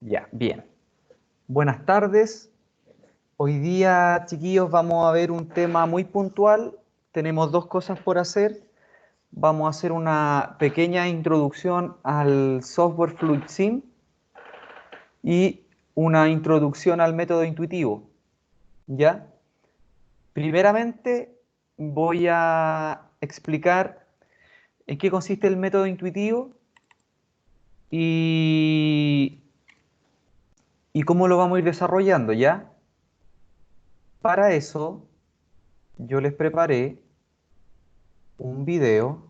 Ya, bien. Buenas tardes. Hoy día, chiquillos, vamos a ver un tema muy puntual. Tenemos dos cosas por hacer. Vamos a hacer una pequeña introducción al software FluidSim y una introducción al método intuitivo. ¿Ya? Primeramente, voy a explicar en qué consiste el método intuitivo y, y cómo lo vamos a ir desarrollando, ¿ya? Para eso, yo les preparé un video.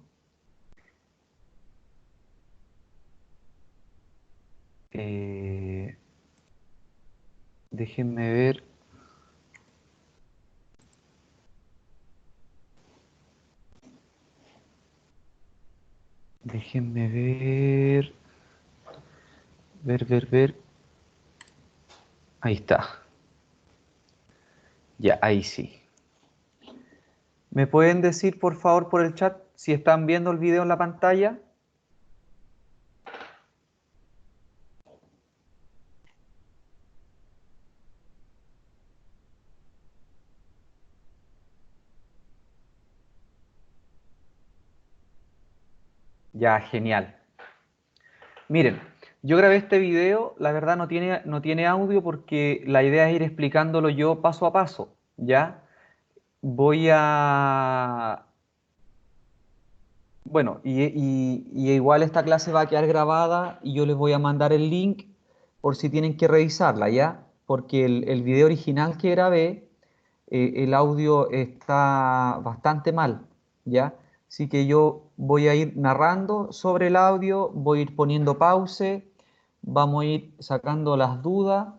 eh, Déjenme ver. Déjenme ver. Ver. Ahí está. Ya, ahí sí. ¿Me pueden decir, por favor, por el chat si están viendo el video en la pantalla? Ya, genial. Miren, yo grabé este video, la verdad no tiene audio porque la idea es ir explicándolo yo paso a paso, ¿ya? Voy a... Bueno, y igual esta clase va a quedar grabada y yo les voy a mandar el link por si tienen que revisarla, ¿ya? Porque el video original que grabé, el audio está bastante mal, ¿ya? Así que yo voy a ir narrando sobre el audio, voy a ir poniendo pause, vamos a ir sacando las dudas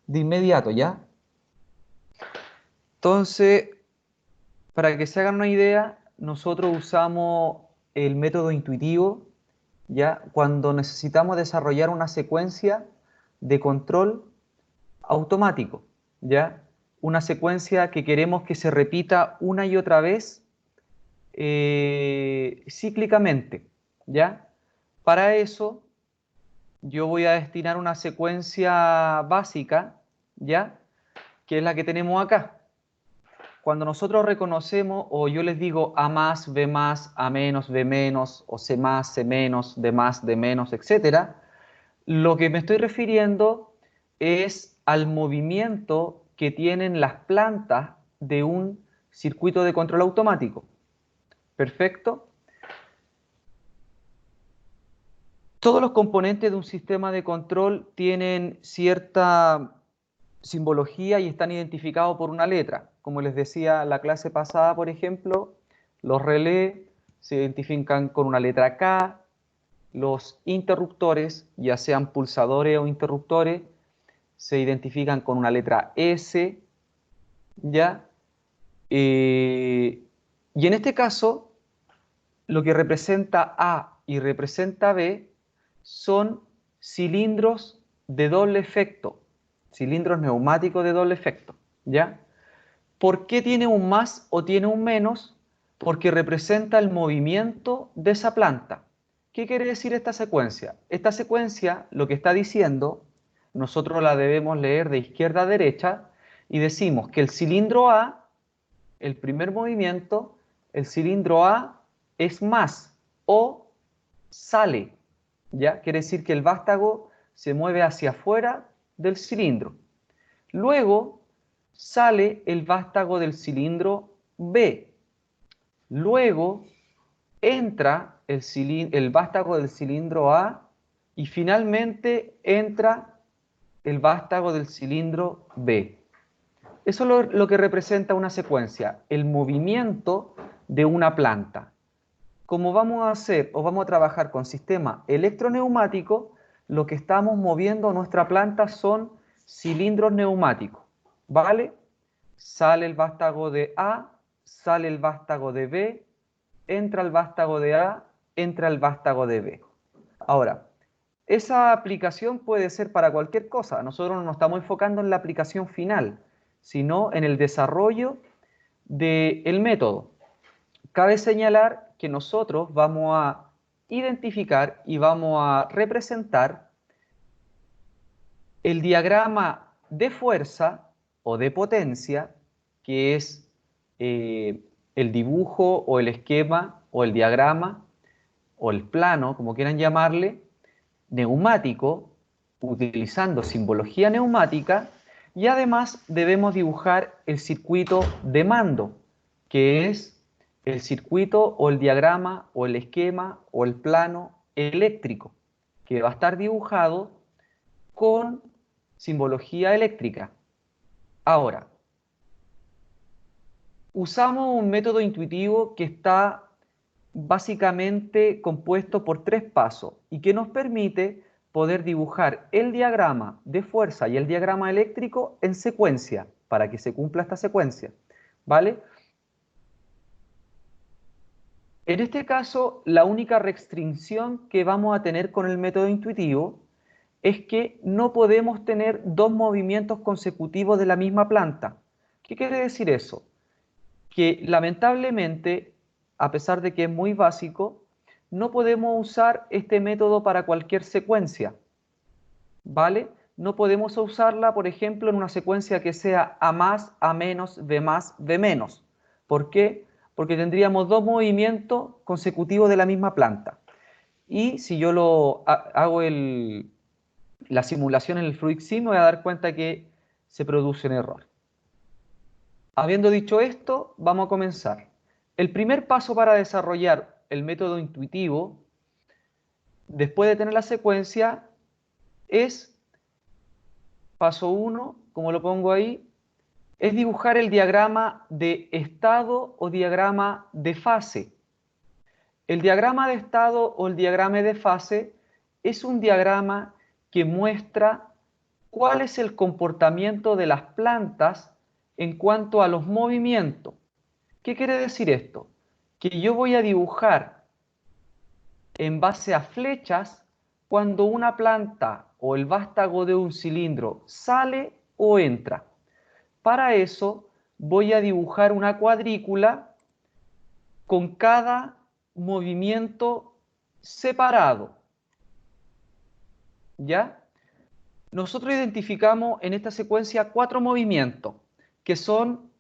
de inmediato, ¿ya? Entonces, para que se hagan una idea, nosotros usamos el método intuitivo, ¿ya? Cuando necesitamos desarrollar una secuencia de control automático, ¿ya? Una secuencia que queremos que se repita una y otra vez cíclicamente, ¿ya? Para eso yo voy a destinar una secuencia básica, ¿ya? Que es la que tenemos acá. Cuando nosotros reconocemos, o yo les digo A más, B más, A menos, B menos, o C más, C menos, D más, D menos, etcétera, lo que me estoy refiriendo es al movimiento que tienen las plantas de un circuito de control automático. ¿Perfecto? Todos los componentes de un sistema de control tienen cierta simbología y están identificados por una letra. Como les decía la clase pasada, por ejemplo, los relés se identifican con una letra K, los interruptores, ya sean pulsadores o interruptores, se identifican con una letra S, ¿ya? Y en este caso, lo que representa A y representa B son cilindros de doble efecto, cilindros neumáticos de doble efecto, ¿ya? ¿Por qué tiene un más o tiene un menos? Porque representa el movimiento de esa planta. ¿Qué quiere decir esta secuencia? Esta secuencia lo que está diciendo, nosotros la debemos leer de izquierda a derecha y decimos que el cilindro A, el primer movimiento, el cilindro A es más o sale, ¿ya? Quiere decir que el vástago se mueve hacia afuera del cilindro. Luego sale el vástago del cilindro B. Luego entra el vástago del cilindro A y finalmente entra el vástago del cilindro B. Eso es lo que representa una secuencia, el movimiento de una planta. Como vamos a hacer o vamos a trabajar con sistema electroneumático, lo que estamos moviendo nuestra planta son cilindros neumáticos, ¿vale? Sale el vástago de A, sale el vástago de B, entra el vástago de A, entra el vástago de B. Ahora, esa aplicación puede ser para cualquier cosa. Nosotros no nos estamos enfocando en la aplicación final, sino en el desarrollo del método. Cabe señalar que nosotros vamos a identificar y vamos a representar el diagrama de fuerza o de potencia, que es el dibujo o el esquema o el diagrama o el plano, como quieran llamarle, neumático, utilizando simbología neumática, y además debemos dibujar el circuito de mando, que es el circuito o el diagrama o el esquema o el plano eléctrico, que va a estar dibujado con simbología eléctrica. Ahora, usamos un método intuitivo que está básicamente compuesto por 3 pasos y que nos permite poder dibujar el diagrama de fuerza y el diagrama eléctrico en secuencia, para que se cumpla esta secuencia, ¿vale? En este caso, la única restricción que vamos a tener con el método intuitivo es que no podemos tener 2 movimientos consecutivos de la misma planta. ¿Qué quiere decir eso? Que lamentablemente, a pesar de que es muy básico, no podemos usar este método para cualquier secuencia, ¿vale? No podemos usarla, por ejemplo, en una secuencia que sea A más, A menos, B más, B menos. ¿Por qué? Porque tendríamos 2 movimientos consecutivos de la misma planta. Y si yo hago la simulación en el Fluid Sim, me voy a dar cuenta que se produce un error. Habiendo dicho esto, vamos a comenzar. El primer paso para desarrollar el método intuitivo, después de tener la secuencia, es, paso 1, como lo pongo ahí, es dibujar el diagrama de estado o diagrama de fase. El diagrama de estado o el diagrama de fase es un diagrama que muestra cuál es el comportamiento de las plantas en cuanto a los movimientos. ¿Qué quiere decir esto? Que yo voy a dibujar en base a flechas cuando una planta o el vástago de un cilindro sale o entra. Para eso voy a dibujar una cuadrícula con cada movimiento separado. ¿Ya? Nosotros identificamos en esta secuencia 4 movimientos, que son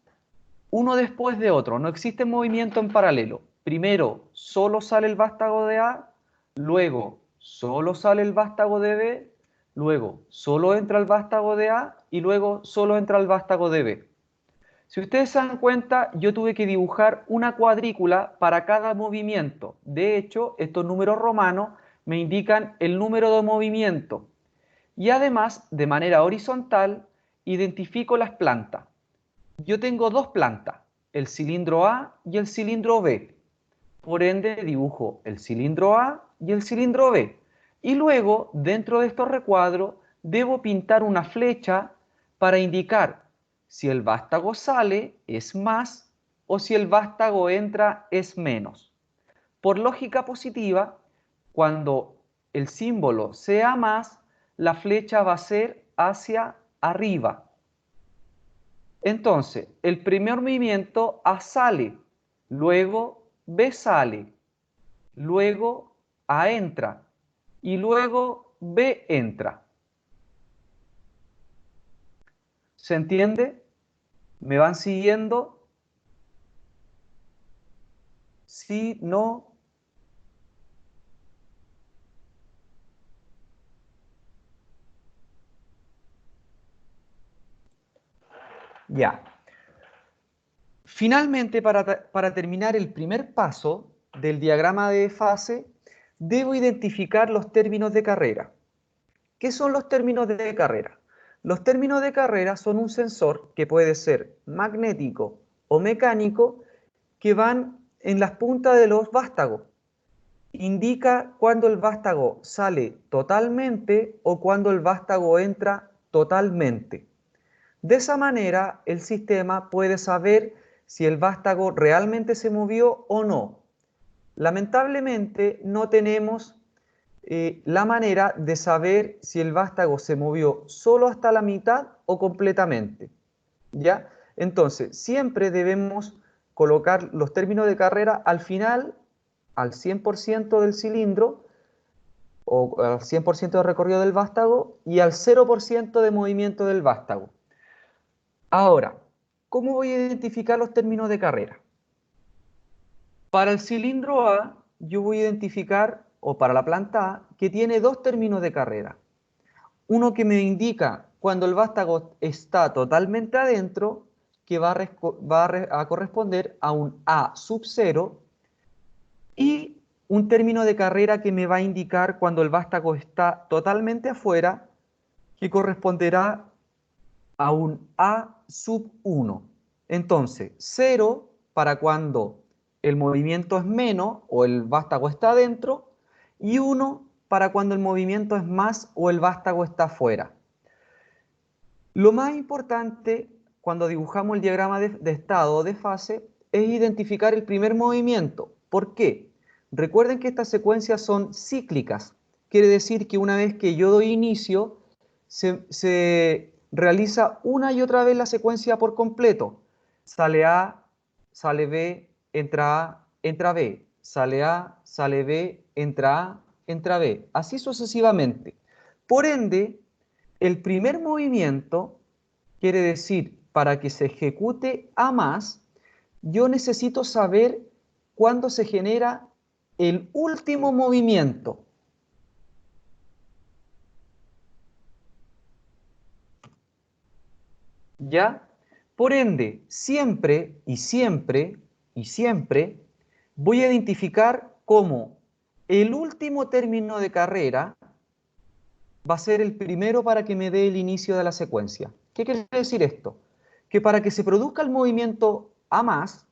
uno después de otro. No existe movimiento en paralelo. Primero solo sale el vástago de A, luego solo sale el vástago de B, luego solo entra el vástago de A y luego solo entra el vástago de B. Si ustedes se dan cuenta, yo tuve que dibujar una cuadrícula para cada movimiento. De hecho, estos números romanos me indican el número de movimiento. Y además, de manera horizontal, identifico las plantas. Yo tengo 2 plantas, el cilindro A y el cilindro B. Por ende, dibujo el cilindro A y el cilindro B. Y luego, dentro de estos recuadros, debo pintar una flecha para indicar si el vástago sale es más o si el vástago entra es menos. Por lógica positiva, cuando el símbolo sea más, la flecha va a ser hacia arriba. Entonces, el primer movimiento A sale, luego B sale, luego A entra y luego B entra. ¿Se entiende? ¿Me van siguiendo? ¿Sí? ¿No? Ya. Finalmente, para terminar el primer paso del diagrama de fase, debo identificar los términos de carrera. ¿Qué son los términos de carrera? Los términos de carrera son un sensor que puede ser magnético o mecánico que van en las puntas de los vástagos. Indica cuando el vástago sale totalmente o cuando el vástago entra totalmente. De esa manera, el sistema puede saber si el vástago realmente se movió o no. Lamentablemente, no tenemos la manera de saber si el vástago se movió solo hasta la mitad o completamente. ¿Ya? Entonces, siempre debemos colocar los términos de carrera al final, al 100% del cilindro, o al 100% de recorrido del vástago y al 0% de movimiento del vástago. Ahora, ¿cómo voy a identificar los términos de carrera? Para el cilindro A, yo voy a identificar, o para la planta A, que tiene dos términos de carrera. Uno que me indica cuando el vástago está totalmente adentro, que va a corresponder a un A sub 0, y un término de carrera que me va a indicar cuando el vástago está totalmente afuera, que corresponderá a un A sub 1. Entonces, 0 para cuando el movimiento es menos o el vástago está adentro, y 1 para cuando el movimiento es más o el vástago está afuera. Lo más importante cuando dibujamos el diagrama de estado o de fase es identificar el primer movimiento. ¿Por qué? Recuerden que estas secuencias son cíclicas. Quiere decir que una vez que yo doy inicio, se realiza una y otra vez la secuencia por completo. Sale A, sale B, entra B. Sale A, sale B, entra A, entra B. Así sucesivamente. Por ende, el primer movimiento quiere decir, para que se ejecute A más, yo necesito saber cuándo se genera el último movimiento. ¿Ya? Por ende, siempre y siempre y siempre voy a identificar cómo el último término de carrera va a ser el primero para que me dé el inicio de la secuencia. ¿Qué quiere decir esto? Que para que se produzca el movimiento A más,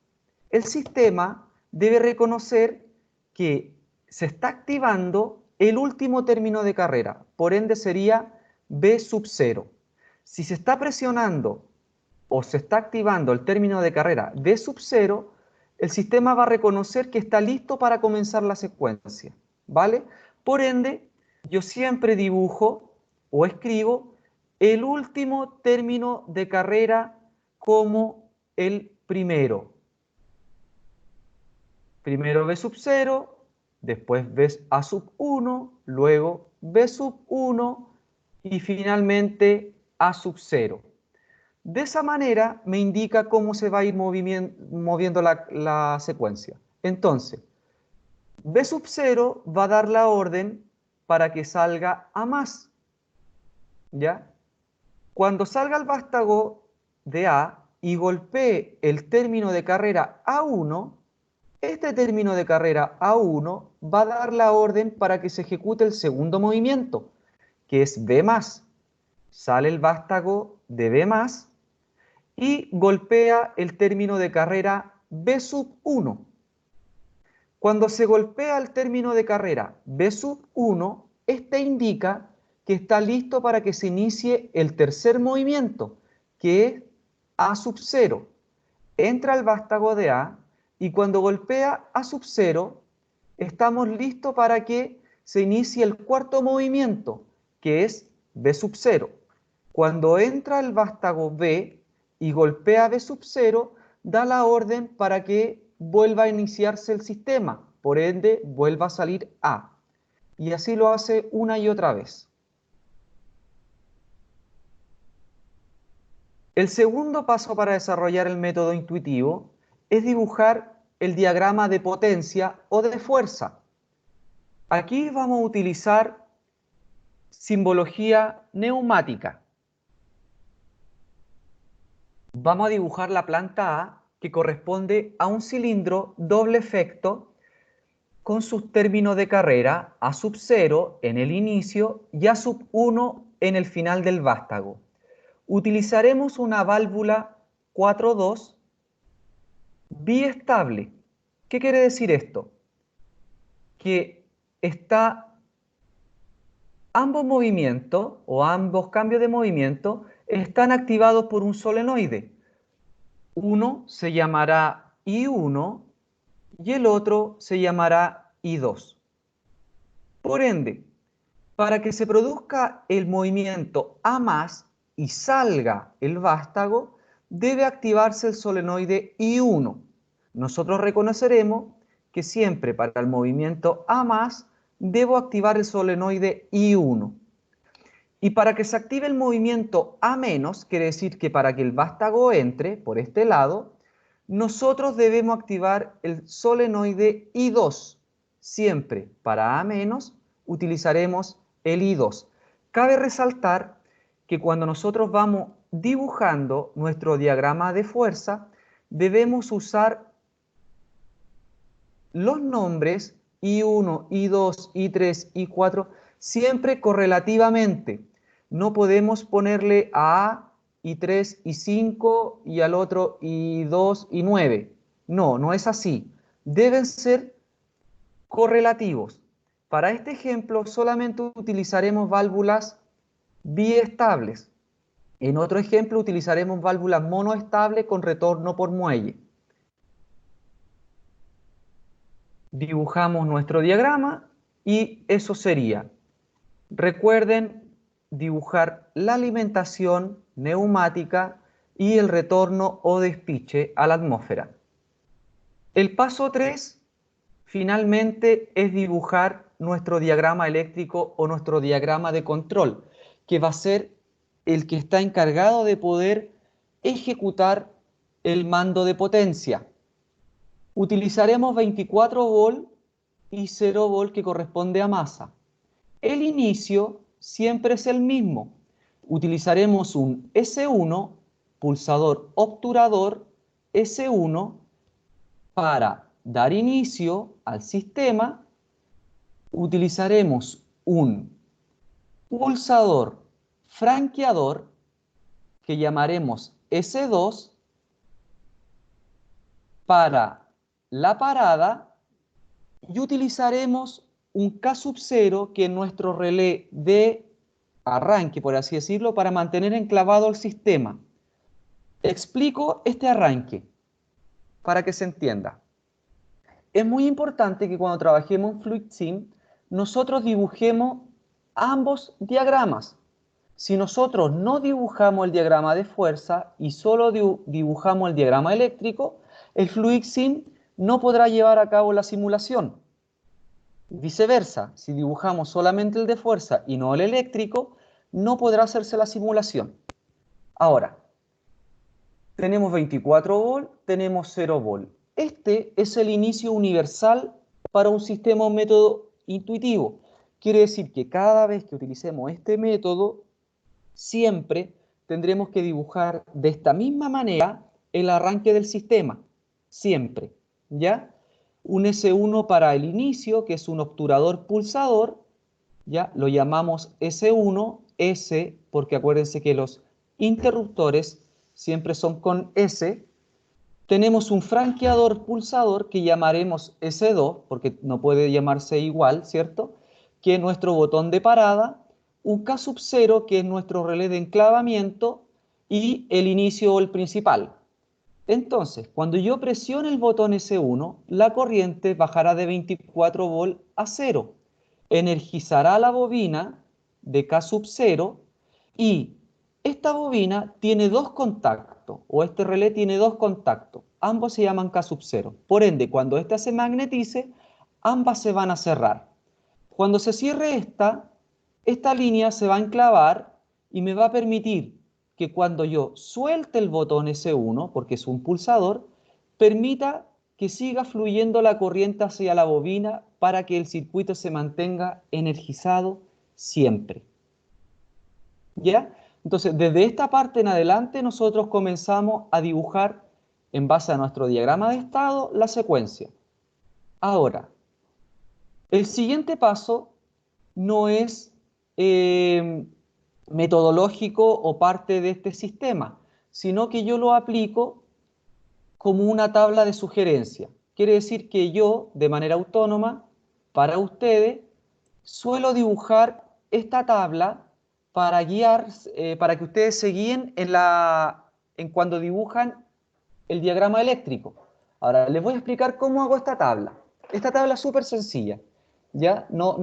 el sistema debe reconocer que se está activando el último término de carrera, por ende sería B sub 0. Si se está presionando o se está activando el término de carrera B sub 0, el sistema va a reconocer que está listo para comenzar la secuencia, ¿vale? Por ende, yo siempre dibujo o escribo el último término de carrera como el primero. Primero B sub 0, después B A sub 1, luego B sub 1 y finalmente A sub 0. De esa manera me indica cómo se va a ir moviendo la secuencia. Entonces, B sub 0 va a dar la orden para que salga A más. ¿Ya? Cuando salga el vástago de A y golpee el término de carrera A1, este término de carrera A1 va a dar la orden para que se ejecute el segundo movimiento, que es B más. Sale el vástago de B más y golpea el término de carrera B sub 1. Cuando se golpea el término de carrera B sub 1, este indica que está listo para que se inicie el tercer movimiento, que es A sub 0. Entra el vástago de A y cuando golpea A sub 0, estamos listos para que se inicie el cuarto movimiento, que es B sub 0. Cuando entra el vástago B y golpea B sub 0, da la orden para que vuelva a iniciarse el sistema, por ende vuelva a salir A. Y así lo hace una y otra vez. El segundo paso para desarrollar el método intuitivo es dibujar el diagrama de potencia o de fuerza. Aquí vamos a utilizar simbología neumática. Vamos a dibujar la planta A, que corresponde a un cilindro doble efecto con sus términos de carrera A sub 0 en el inicio y A sub 1 en el final del vástago. Utilizaremos una válvula 4-2 biestable. ¿Qué quiere decir esto? Que ambos movimientos o ambos cambios de movimiento están activados por un solenoide. Uno se llamará I1 y el otro se llamará I2. Por ende, para que se produzca el movimiento A más y salga el vástago, debe activarse el solenoide I1. Nosotros reconoceremos que siempre para el movimiento A más debo activar el solenoide I1. Y para que se active el movimiento A-, quiere decir que para que el vástago entre por este lado, nosotros debemos activar el solenoide I2. Siempre para A- utilizaremos el I2. Cabe resaltar que cuando nosotros vamos dibujando nuestro diagrama de fuerza, debemos usar los nombres I1, I2, I3, I4 siempre correlativamente. No podemos ponerle a I3, I5 y al otro I2, I9. No, no es así. Deben ser correlativos. Para este ejemplo solamente utilizaremos válvulas biestables. En otro ejemplo utilizaremos válvulas monoestables con retorno por muelle. Dibujamos nuestro diagrama y eso sería. Recuerden dibujar la alimentación neumática y el retorno o despiche a la atmósfera. El paso 3, finalmente, es dibujar nuestro diagrama eléctrico o nuestro diagrama de control, que va a ser el que está encargado de poder ejecutar el mando de potencia. Utilizaremos 24 volt y 0 volt que corresponde a masa. El inicio siempre es el mismo. Utilizaremos un S1, pulsador obturador S1, para dar inicio al sistema. Utilizaremos un pulsador franqueador que llamaremos S2 para la parada y utilizaremos un K0 que es nuestro relé de arranque, por así decirlo, para mantener enclavado el sistema. Explico este arranque para que se entienda. Es muy importante que cuando trabajemos en FluidSim, nosotros dibujemos ambos diagramas. Si nosotros no dibujamos el diagrama de fuerza y solo dibujamos el diagrama eléctrico, el FluidSim no podrá llevar a cabo la simulación. Viceversa, si dibujamos solamente el de fuerza y no el eléctrico, no podrá hacerse la simulación. Ahora, tenemos 24 volt, tenemos 0 volt. Este es el inicio universal para un sistema o método intuitivo. Quiere decir que cada vez que utilicemos este método, siempre tendremos que dibujar de esta misma manera el arranque del sistema. Siempre, ¿ya? Un S1 para el inicio, que es un obturador pulsador, ¿ya? Lo llamamos S1, S, porque acuérdense que los interruptores siempre son con S. Tenemos un franqueador pulsador que llamaremos S2, porque no puede llamarse igual, ¿cierto? Que es nuestro botón de parada, un K0, que es nuestro relé de enclavamiento, y el inicio o el principal. Entonces, cuando yo presione el botón S1, la corriente bajará de 24 volt a 0. Energizará la bobina de K0 y esta bobina tiene dos contactos, o este relé tiene dos contactos. Ambos se llaman K0. Por ende, cuando esta se magnetice, ambas se van a cerrar. Cuando se cierre esta línea se va a enclavar y me va a permitir que cuando yo suelte el botón S1, porque es un pulsador, permita que siga fluyendo la corriente hacia la bobina para que el circuito se mantenga energizado siempre. ¿Ya? Entonces, desde esta parte en adelante, nosotros comenzamos a dibujar, en base a nuestro diagrama de estado, la secuencia. Ahora, el siguiente paso no es metodológico o parte de este sistema, sino que yo lo aplico como una tabla de sugerencia. Quiere decir que yo, de manera autónoma, para ustedes, suelo dibujar esta tabla para guiar, para que ustedes se guíen en cuando dibujan el diagrama eléctrico. Ahora, les voy a explicar cómo hago esta tabla. Esta tabla es súper sencilla, ¿ya? No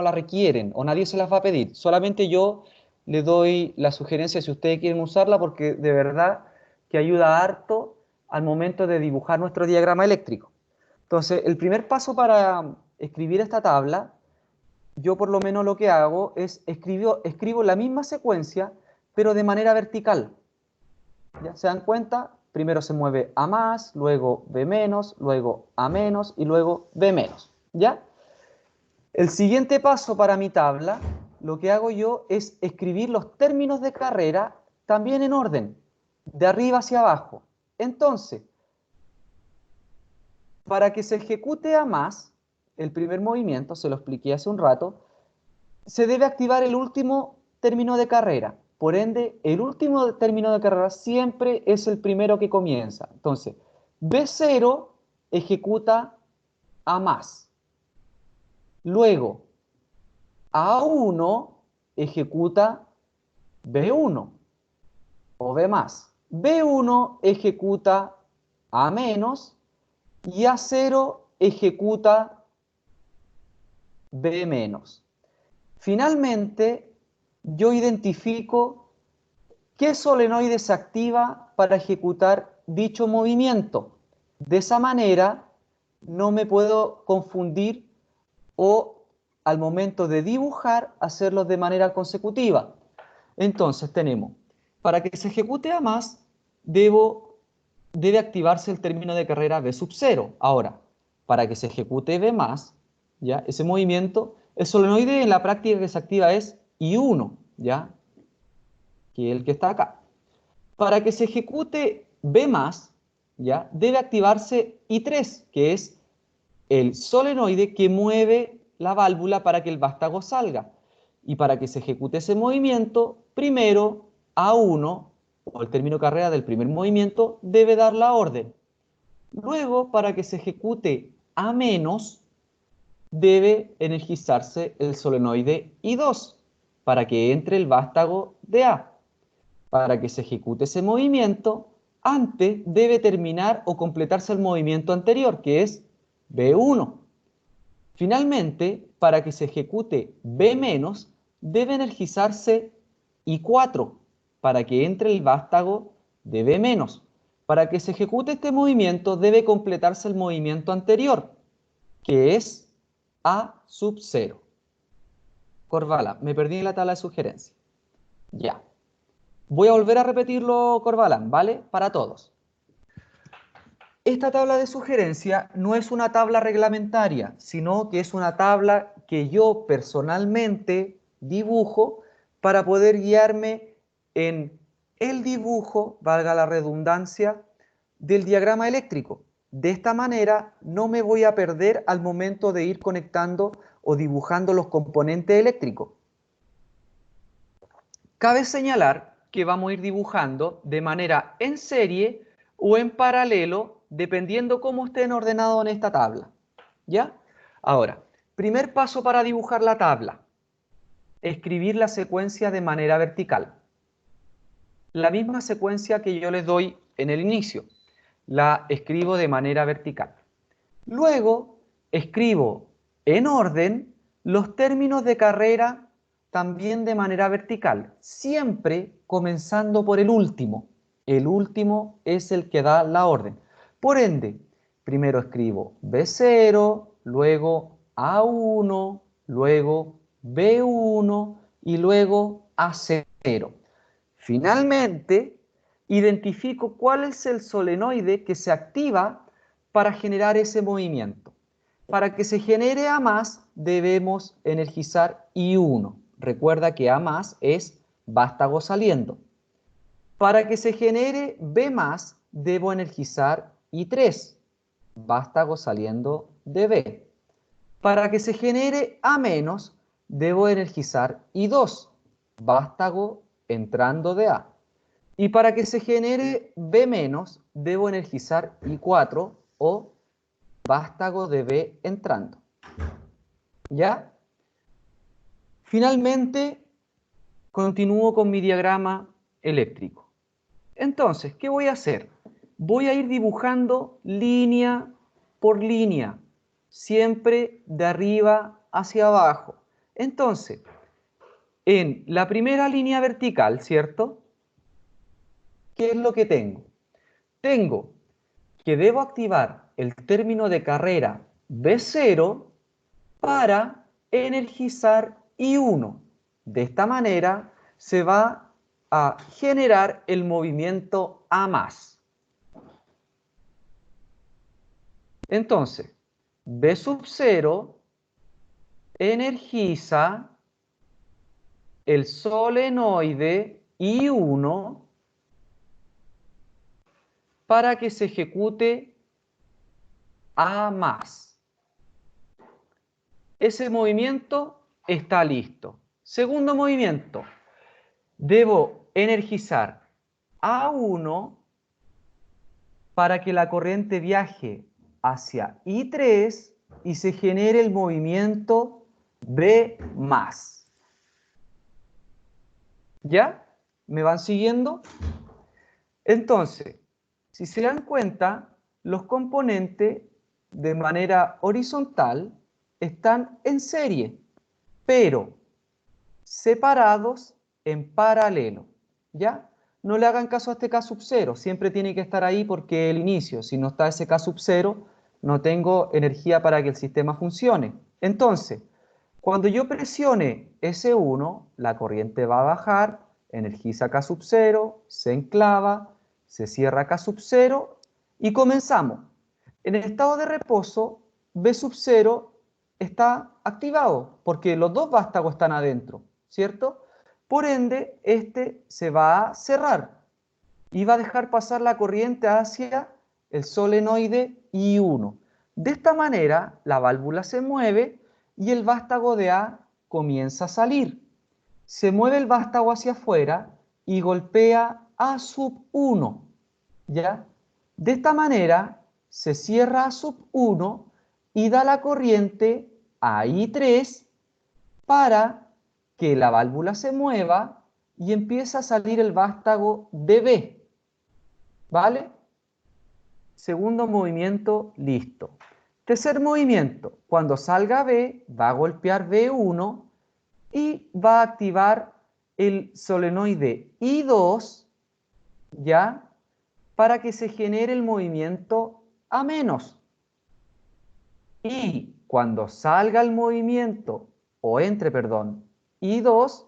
la requieren o nadie se las va a pedir. Solamente yo les doy la sugerencia si ustedes quieren usarla porque de verdad que ayuda harto al momento de dibujar nuestro diagrama eléctrico. Entonces, el primer paso para escribir esta tabla, yo por lo menos lo que hago es escribo la misma secuencia, pero de manera vertical. ¿Ya se dan cuenta? Primero se mueve A más, luego B menos, luego A menos y luego B menos. ¿Ya? El siguiente paso para mi tabla, lo que hago yo es escribir los términos de carrera también en orden, de arriba hacia abajo. Entonces, para que se ejecute A más, el primer movimiento, se lo expliqué hace un rato, se debe activar el último término de carrera. Por ende, el último término de carrera siempre es el primero que comienza. Entonces, B0 ejecuta A más. Luego, A1 ejecuta B1 o B más. B1 ejecuta A menos y A0 ejecuta B menos. Finalmente, yo identifico qué solenoide se activa para ejecutar dicho movimiento. De esa manera, no me puedo confundir o al momento de dibujar, hacerlo de manera consecutiva. Entonces tenemos, para que se ejecute A más, debe activarse el término de carrera B sub 0. Ahora, para que se ejecute B más, ¿ya? Ese movimiento, el solenoide en la práctica que se activa es I1, ¿ya? Que es el que está acá. Para que se ejecute B más, ¿ya? Debe activarse I3, que es el solenoide que mueve la válvula para que el vástago salga. Y para que se ejecute ese movimiento, primero A1, o el término carrera del primer movimiento, debe dar la orden. Luego, para que se ejecute A menos, debe energizarse el solenoide I2 para que entre el vástago de A. Para que se ejecute ese movimiento, antes debe terminar o completarse el movimiento anterior, que es B1. Finalmente, para que se ejecute B-, debe energizarse I4 para que entre el vástago de B-. Para que se ejecute este movimiento debe completarse el movimiento anterior, que es A sub 0. Corvala, me perdí en la tabla de sugerencia. Ya. Voy a volver a repetirlo, Corvalán, ¿vale? Para todos. Esta tabla de sugerencia no es una tabla reglamentaria, sino que es una tabla que yo personalmente dibujo para poder guiarme en el dibujo, valga la redundancia, del diagrama eléctrico. De esta manera no me voy a perder al momento de ir conectando o dibujando los componentes eléctricos. Cabe señalar que vamos a ir dibujando de manera en serie o en paralelo, dependiendo cómo estén ordenados en esta tabla. ¿Ya? Ahora, primer paso para dibujar la tabla. Escribir la secuencia de manera vertical. La misma secuencia que yo les doy en el inicio. La escribo de manera vertical. Luego, escribo en orden los términos de carrera también de manera vertical, siempre comenzando por el último. El último es el que da la orden. Por ende, primero escribo B0, luego A1, luego B1 y luego A0. Finalmente, identifico cuál es el solenoide que se activa para generar ese movimiento. Para que se genere A más, debemos energizar I1. Recuerda que A más es vástago saliendo. Para que se genere B más, debo energizar I3, vástago saliendo de B. Para que se genere A menos, debo energizar I2, vástago entrando de A. Y para que se genere B menos, debo energizar I4 o vástago de B entrando. ¿Ya? Finalmente, continúo con mi diagrama eléctrico. Entonces, ¿qué voy a hacer? Voy a ir dibujando línea por línea, siempre de arriba hacia abajo. Entonces, en la primera línea vertical, ¿cierto? ¿Qué es lo que tengo? Tengo que debo activar el término de carrera B0 para energizar I1. De esta manera se va a generar el movimiento A+. Entonces, B sub 0 energiza el solenoide I1 para que se ejecute A+. Ese movimiento está listo. Segundo movimiento, debo energizar A1 para que la corriente viaje hacia I3 y se genere el movimiento B+. ¿Ya? ¿Me van siguiendo? Entonces, si se dan cuenta, los componentes de manera horizontal están en serie, pero separados en paralelo. ¿Ya? No le hagan caso a este K sub 0, siempre tiene que estar ahí porque el inicio, si no está ese K sub 0, no tengo energía para que el sistema funcione. Entonces, cuando yo presione S1, la corriente va a bajar, energiza K sub 0, se enclava, se cierra K sub 0 y comenzamos. En el estado de reposo, B sub 0 está activado porque los dos vástagos están adentro, ¿cierto? Por ende, este se va a cerrar y va a dejar pasar la corriente hacia el solenoide I1. De esta manera, la válvula se mueve y el vástago de A comienza a salir. Se mueve el vástago hacia afuera y golpea A sub 1, ¿ya? De esta manera, se cierra A sub 1 y da la corriente a I3 para que la válvula se mueva y empiece a salir el vástago de B. ¿Vale? Segundo movimiento, listo. Tercer movimiento, cuando salga B, va a golpear B1 y va a activar el solenoide I2, ¿ya? Para que se genere el movimiento A-. Y cuando salga el movimiento, o entre, perdón, I2,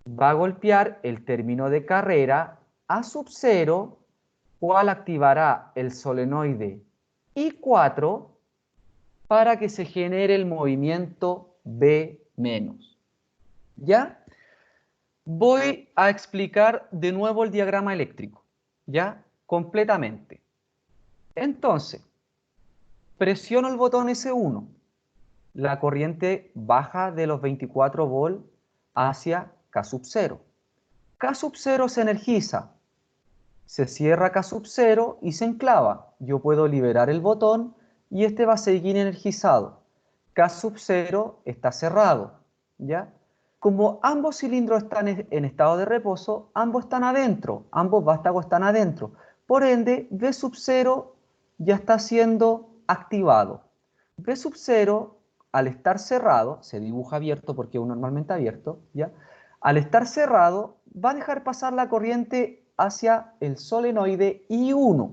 va a golpear el término de carrera A sub 0, cual activará el solenoide I4 para que se genere el movimiento B-. ¿Ya? Voy a explicar de nuevo el diagrama eléctrico, ¿ya? Completamente. Entonces, presiono el botón S1. La corriente baja de los 24 volts hacia K sub 0. K sub 0 se energiza, se cierra K sub 0 y se enclava. Yo puedo liberar el botón y este va a seguir energizado. K sub 0 está cerrado, ¿ya? Como ambos cilindros están en estado de reposo, ambos están adentro, ambos vástagos están adentro. Por ende, V sub 0 ya está siendo activado. V sub 0, al estar cerrado, se dibuja abierto porque es normalmente abierto, ¿ya? Al estar cerrado, va a dejar pasar la corriente hacia el solenoide I1.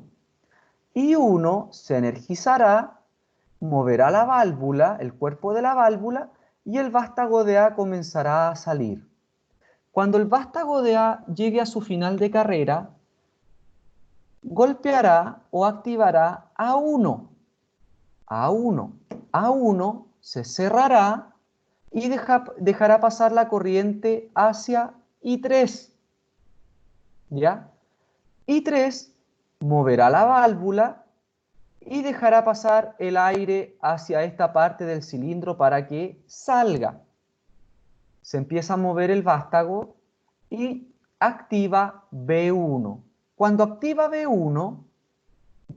I1 se energizará, moverá la válvula, el cuerpo de la válvula, y el vástago de A comenzará a salir. Cuando el vástago de A llegue a su final de carrera, golpeará o activará A1. A1. A1 se cerrará y dejará pasar la corriente hacia I3. ¿Ya? I3 moverá la válvula y dejará pasar el aire hacia esta parte del cilindro para que salga. Se empieza a mover el vástago y activa B1. Cuando activa B1,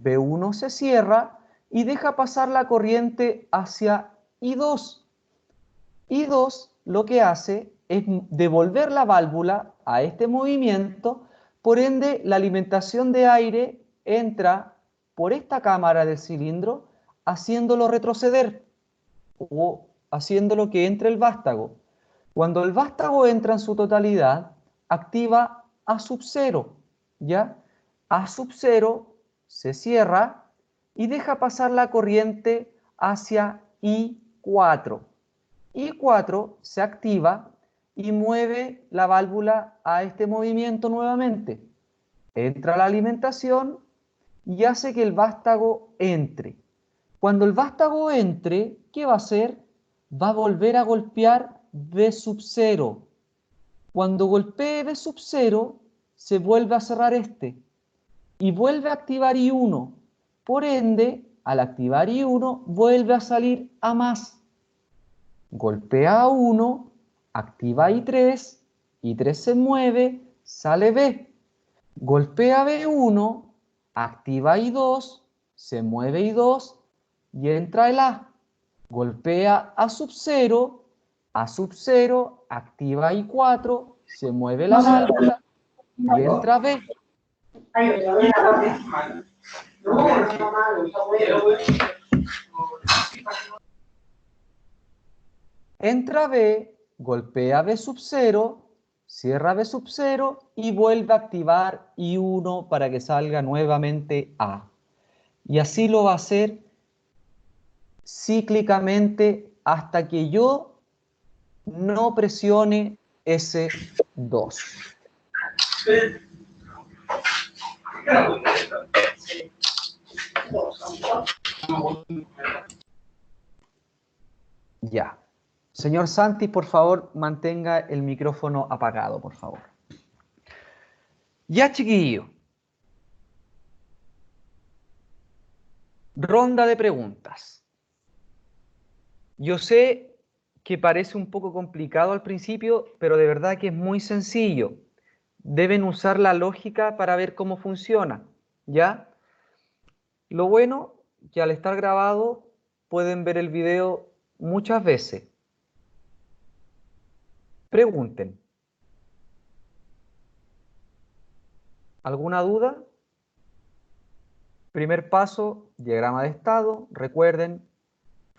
B1 se cierra y deja pasar la corriente hacia I2. I2 lo que hace es devolver la válvula a este movimiento, por ende la alimentación de aire entra por esta cámara del cilindro haciéndolo retroceder o haciéndolo que entre el vástago. Cuando el vástago entra en su totalidad, activa A sub 0, ¿ya? A sub 0 se cierra y deja pasar la corriente hacia I3. 4. Y 4 se activa y mueve la válvula a este movimiento nuevamente. Entra la alimentación y hace que el vástago entre. Cuando el vástago entre, ¿qué va a hacer? Va a volver a golpear V sub 0. Cuando golpee V sub 0, se vuelve a cerrar este y vuelve a activar I1. Por ende, al activar I1, vuelve a salir A más. Golpea A1, activa I3, I3 se mueve, sale B. Golpea B1, activa I2, se mueve I2 y entra el A. Golpea A sub 0, A sub 0, activa I4, se mueve la válvula y entra B. Entra B, golpea B sub 0, cierra B sub 0 y vuelve a activar I1 para que salga nuevamente A. Y así lo va a hacer cíclicamente hasta que yo no presione S2. Ya. Señor Santi, por favor, mantenga el micrófono apagado, por favor. Ya, chiquillo. Ronda de preguntas. Yo sé que parece un poco complicado al principio, pero de verdad que es muy sencillo. Deben usar la lógica para ver cómo funciona, ¿ya? Lo bueno que al estar grabado pueden ver el video muchas veces. Pregunten. ¿Alguna duda? Primer paso, diagrama de estado. Recuerden,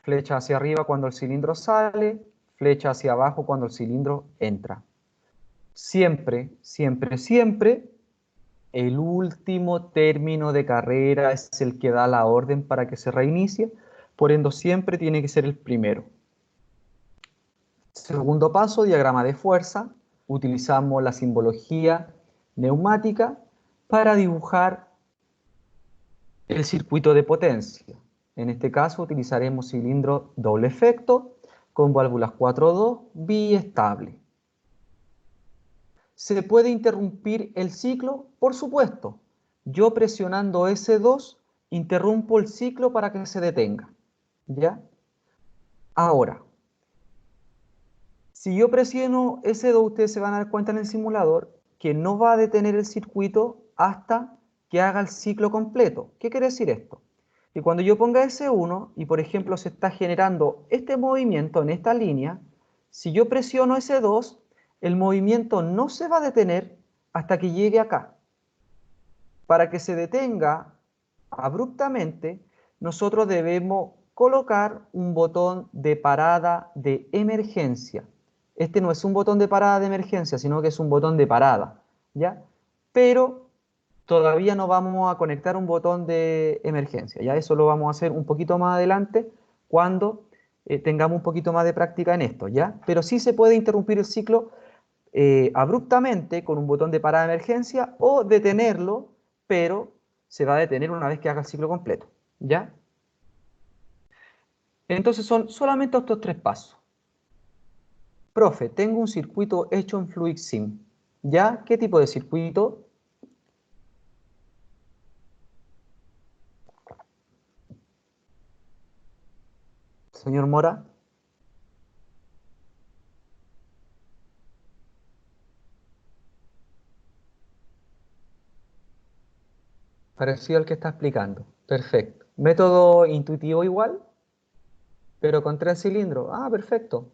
flecha hacia arriba cuando el cilindro sale, flecha hacia abajo cuando el cilindro entra. Siempre, siempre, siempre, el último término de carrera es el que da la orden para que se reinicie, por ende siempre tiene que ser el primero. Segundo paso, diagrama de fuerza. Utilizamos la simbología neumática para dibujar el circuito de potencia. En este caso utilizaremos cilindro doble efecto con válvulas 4.2 biestable. ¿Se puede interrumpir el ciclo? Por supuesto. Yo presionando S2 interrumpo el ciclo para que se detenga. ¿Ya? Ahora, si yo presiono S2, ustedes se van a dar cuenta en el simulador que no va a detener el circuito hasta que haga el ciclo completo. ¿Qué quiere decir esto? Que cuando yo ponga S1 y por ejemplo se está generando este movimiento en esta línea, si yo presiono S2, el movimiento no se va a detener hasta que llegue acá. Para que se detenga abruptamente, nosotros debemos colocar un botón de parada de emergencia. Este no es un botón de parada de emergencia, sino que es un botón de parada, ¿ya? Pero todavía no vamos a conectar un botón de emergencia, ¿ya? Eso lo vamos a hacer un poquito más adelante cuando tengamos un poquito más de práctica en esto, ¿ya? Pero sí se puede interrumpir el ciclo abruptamente con un botón de parada de emergencia o detenerlo, pero se va a detener una vez que haga el ciclo completo, ¿ya? Entonces son solamente estos tres pasos. Profe, tengo un circuito hecho en FluidSim, ¿ya? ¿Qué tipo de circuito? Señor Mora. Parecido al que está explicando. Perfecto. Método intuitivo igual, pero con 3 cilindros. Ah, perfecto.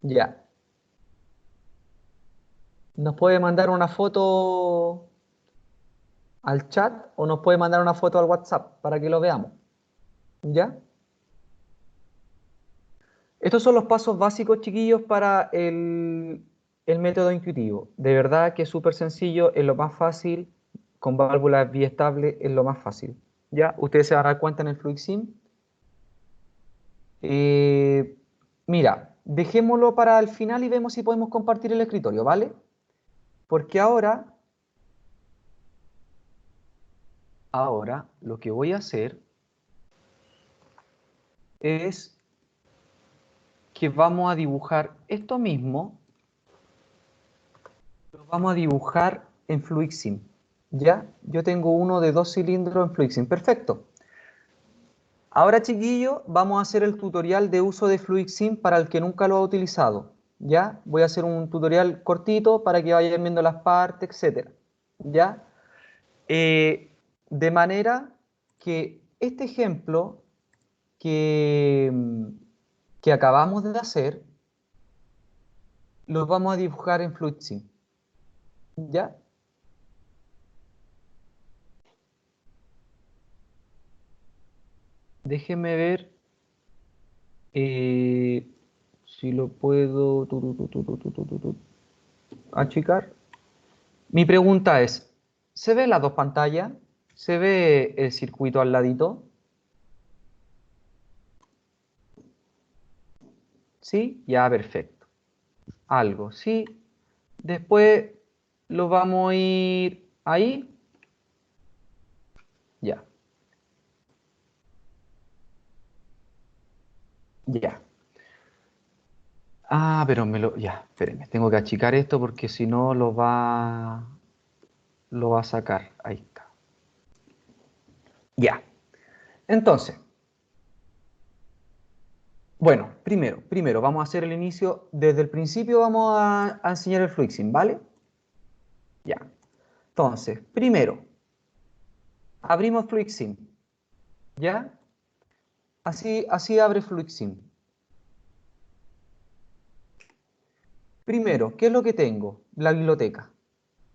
Ya. ¿Nos puede mandar una foto al chat o nos puede mandar una foto al WhatsApp para que lo veamos? ¿Ya? Estos son los pasos básicos, chiquillos, para el método intuitivo. De verdad que es súper sencillo, es lo más fácil. Con válvulas biestables es lo más fácil. ¿ya? Ustedes se van a dar cuenta en el FluidSim. Mira, dejémoslo para el final y vemos si podemos compartir el escritorio, ¿vale? Porque ahora lo que voy a hacer es que vamos a dibujar esto mismo, lo vamos a dibujar en FluidSim, ¿ya? Yo tengo uno de 2 cilindros en FluidSim, perfecto. Ahora, chiquillos, vamos a hacer el tutorial de uso de FluidSim para el que nunca lo ha utilizado, ¿ya? Voy a hacer un tutorial cortito para que vayan viendo las partes, etcétera, ¿ya? De manera que este ejemplo que, que acabamos de hacer, lo vamos a dibujar en FluidSim, ¿ya? Déjenme ver si lo puedo achicar. Mi pregunta es, ¿se ven las dos pantallas? ¿Se ve el circuito al ladito? ¿Sí? Ya, perfecto. Algo, ¿sí? Después lo vamos a ir ahí. Ya, ya. Ah, pero ya, espérenme, tengo que achicar esto porque si no lo va a sacar. Ahí está. Ya. Entonces, bueno, primero vamos a hacer el inicio. Desde el principio vamos a enseñar el FluidSim, ¿vale? Ya. Entonces, primero, abrimos FluidSim, ¿ya? Así abre FluidSim. Primero, ¿qué es lo que tengo? La biblioteca,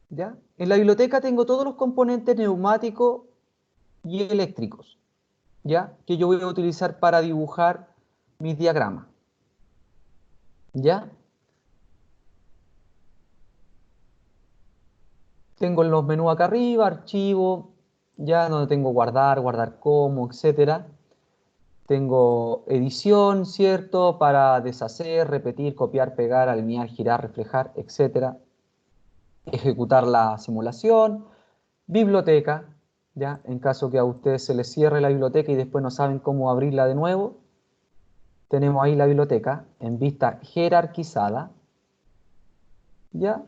¿ya? En la biblioteca tengo todos los componentes neumáticos y eléctricos, ¿ya? Que yo voy a utilizar para dibujar mis diagramas, ¿ya? Tengo los menús acá arriba, archivo, ya donde tengo guardar como, etcétera. Tengo edición, ¿cierto? Para deshacer, repetir, copiar, pegar, alinear, girar, reflejar, etcétera. Ejecutar la simulación. Biblioteca, ¿ya? En caso que a ustedes se les cierre la biblioteca y después no saben cómo abrirla de nuevo, tenemos ahí la biblioteca en vista jerarquizada, ¿ya?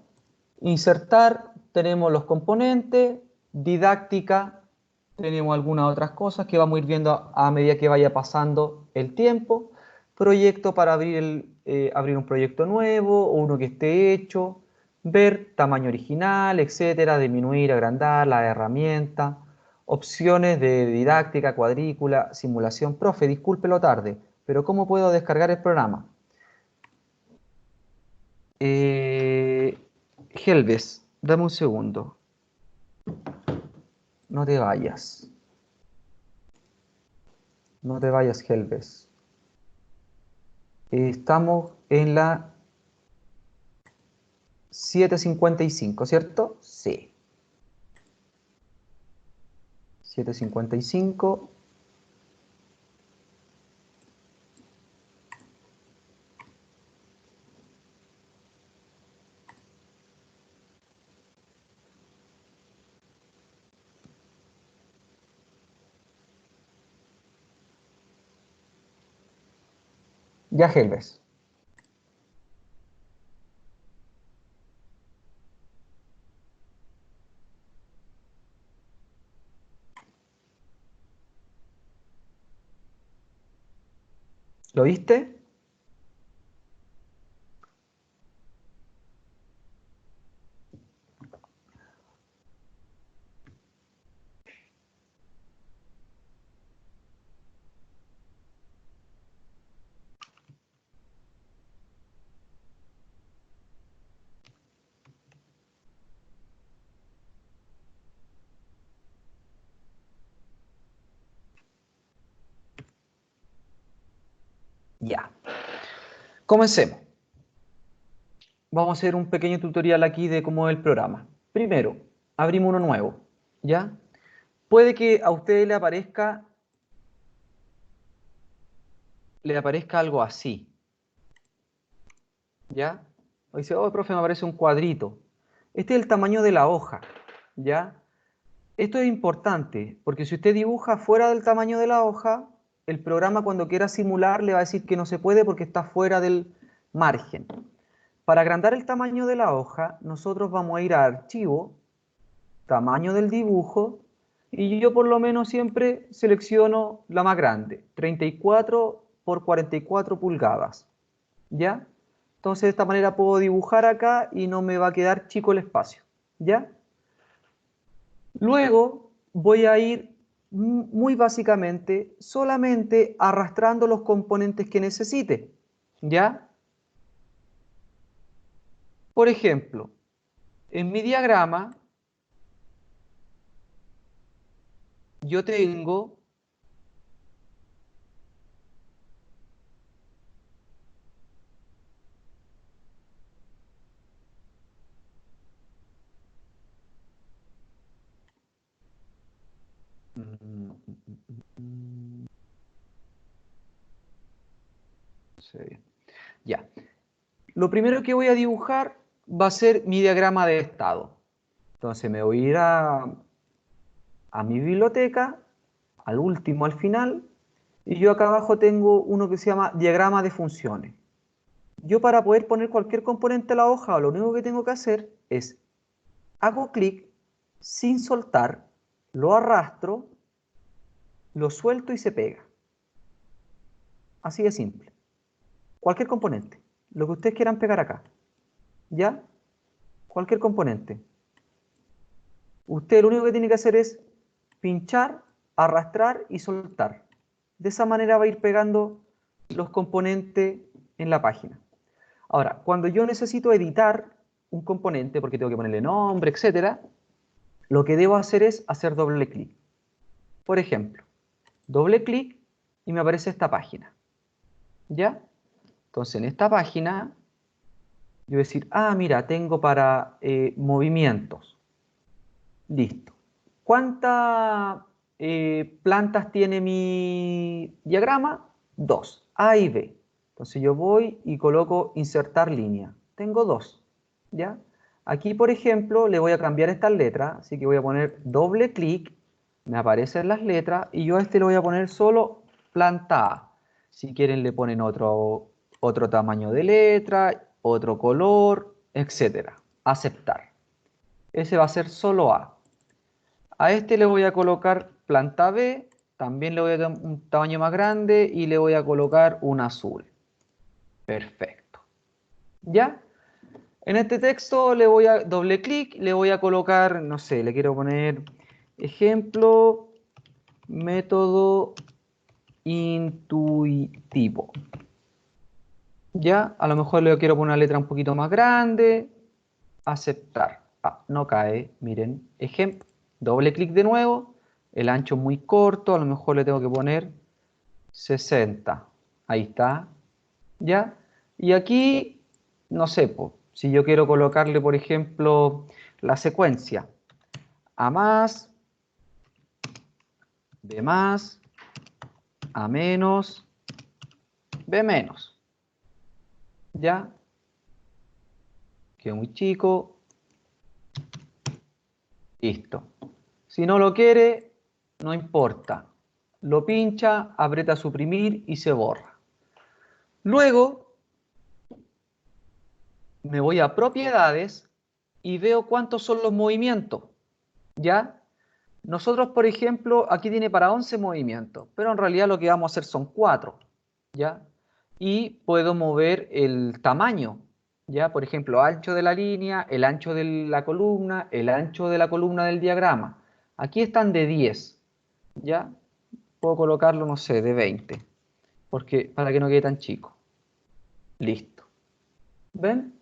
Insertar, tenemos los componentes, didáctica, tenemos algunas otras cosas que vamos a ir viendo a medida que vaya pasando el tiempo, proyecto para abrir un proyecto nuevo o uno que esté hecho, ver tamaño original, etcétera, disminuir, agrandar, la herramienta, opciones de didáctica, cuadrícula, simulación. Profe, disculpe lo tarde, pero ¿cómo puedo descargar el programa? Eh, Helves, dame un segundo. No te vayas. No te vayas, Helves. Estamos en la 7:55, ¿cierto? Sí. 7:55. Ya, Helves. ¿Lo viste? Ya. Comencemos. Vamos a hacer un pequeño tutorial aquí de cómo es el programa. Primero, abrimos uno nuevo, ¿ya? puede que a usted le aparezca algo así. ¿Ya? O dice, oh, profe, me aparece un cuadrito. Este es el tamaño de la hoja. ¿Ya? Esto es importante, porque si usted dibuja fuera del tamaño de la hoja, el programa cuando quiera simular le va a decir que no se puede porque está fuera del margen. Para agrandar el tamaño de la hoja, nosotros vamos a ir a Archivo, Tamaño del dibujo, y yo por lo menos siempre selecciono la más grande, 34 por 44 pulgadas. ¿Ya? Entonces de esta manera puedo dibujar acá y no me va a quedar chico el espacio. ¿Ya? Luego voy a ir muy básicamente solamente arrastrando los componentes que necesite. ¿Ya? Por ejemplo, en mi diagrama yo tengo sí, ya. Lo primero que voy a dibujar va a ser mi diagrama de estado. Entonces me voy a ir a mi biblioteca, al último, al final, y yo acá abajo tengo uno que se llama diagrama de funciones. Yo para poder poner cualquier componente a la hoja, lo único que tengo que hacer es, hago clic sin soltar, lo arrastro, lo suelto y se pega. Así de simple. Cualquier componente, lo que ustedes quieran pegar acá. ¿Ya? Cualquier componente. Usted lo único que tiene que hacer es pinchar, arrastrar y soltar. De esa manera va a ir pegando los componentes en la página. Ahora, cuando yo necesito editar un componente, porque tengo que ponerle nombre, etcétera, lo que debo hacer es hacer doble clic. Por ejemplo, doble clic y me aparece esta página. ¿Ya? Entonces, en esta página, yo voy a decir, ah, mira, tengo para movimientos. Listo. ¿Cuántas plantas tiene mi diagrama? 2, A y B. Entonces yo voy y coloco insertar línea. Tengo 2, ¿ya? Aquí, por ejemplo, le voy a cambiar estas letras, así que voy a poner doble clic, me aparecen las letras, y yo a este le voy a poner solo planta A. Si quieren le ponen otro tamaño de letra, otro color, etcétera. Aceptar. Ese va a ser solo A. A este le voy a colocar planta B, también le voy a dar un tamaño más grande y le voy a colocar un azul. Perfecto. ¿Ya? En este texto le voy a doble clic, le voy a colocar, no sé, le quiero poner ejemplo, método intuitivo. ¿Ya? A lo mejor le quiero poner una letra un poquito más grande, aceptar. Ah, no cae, miren, ejemplo, doble clic de nuevo, el ancho es muy corto, a lo mejor le tengo que poner 60, ahí está, ¿ya? Y aquí, no sé, si yo quiero colocarle, por ejemplo, la secuencia, A más, B más, A menos, B menos, ¿ya? Quedó muy chico, listo. Si no lo quiere, no importa. Lo pincha, aprieta suprimir y se borra. Luego me voy a propiedades y veo cuántos son los movimientos. ¿Ya? Nosotros, por ejemplo, aquí tiene para 11 movimientos, pero en realidad lo que vamos a hacer son 4. ¿Ya? Y puedo mover el tamaño. ¿Ya? Por ejemplo, ancho de la línea, el ancho de la columna, el ancho de la columna del diagrama. Aquí están de 10. ¿Ya? Puedo colocarlo, no sé, de 20, porque, para que no quede tan chico. Listo. ¿Ven?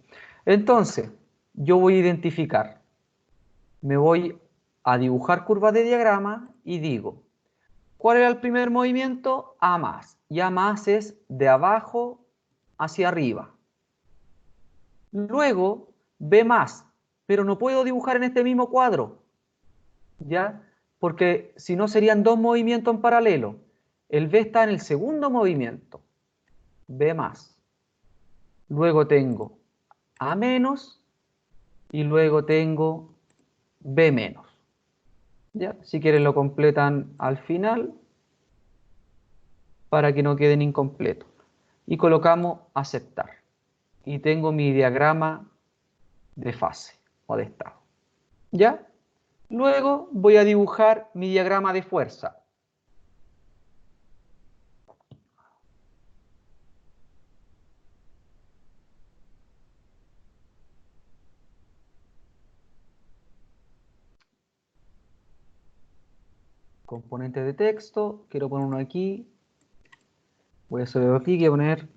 Entonces, yo voy a identificar. Me voy a dibujar curvas de diagrama y digo, ¿cuál era el primer movimiento? A más. Y A más es de abajo hacia arriba. Luego, B más, pero no puedo dibujar en este mismo cuadro. ¿Ya? porque si no serían dos movimientos en paralelo. El B está en el segundo movimiento, B más. Luego tengo A menos y luego tengo B menos. ¿Ya? Si quieren lo completan al final para que no queden incompletos. Y colocamos aceptar. Y tengo mi diagrama de fase o de estado. ¿Ya? Luego voy a dibujar mi diagrama de fuerza. Componente de texto, quiero poner uno aquí. Voy a hacer aquí, voy a poner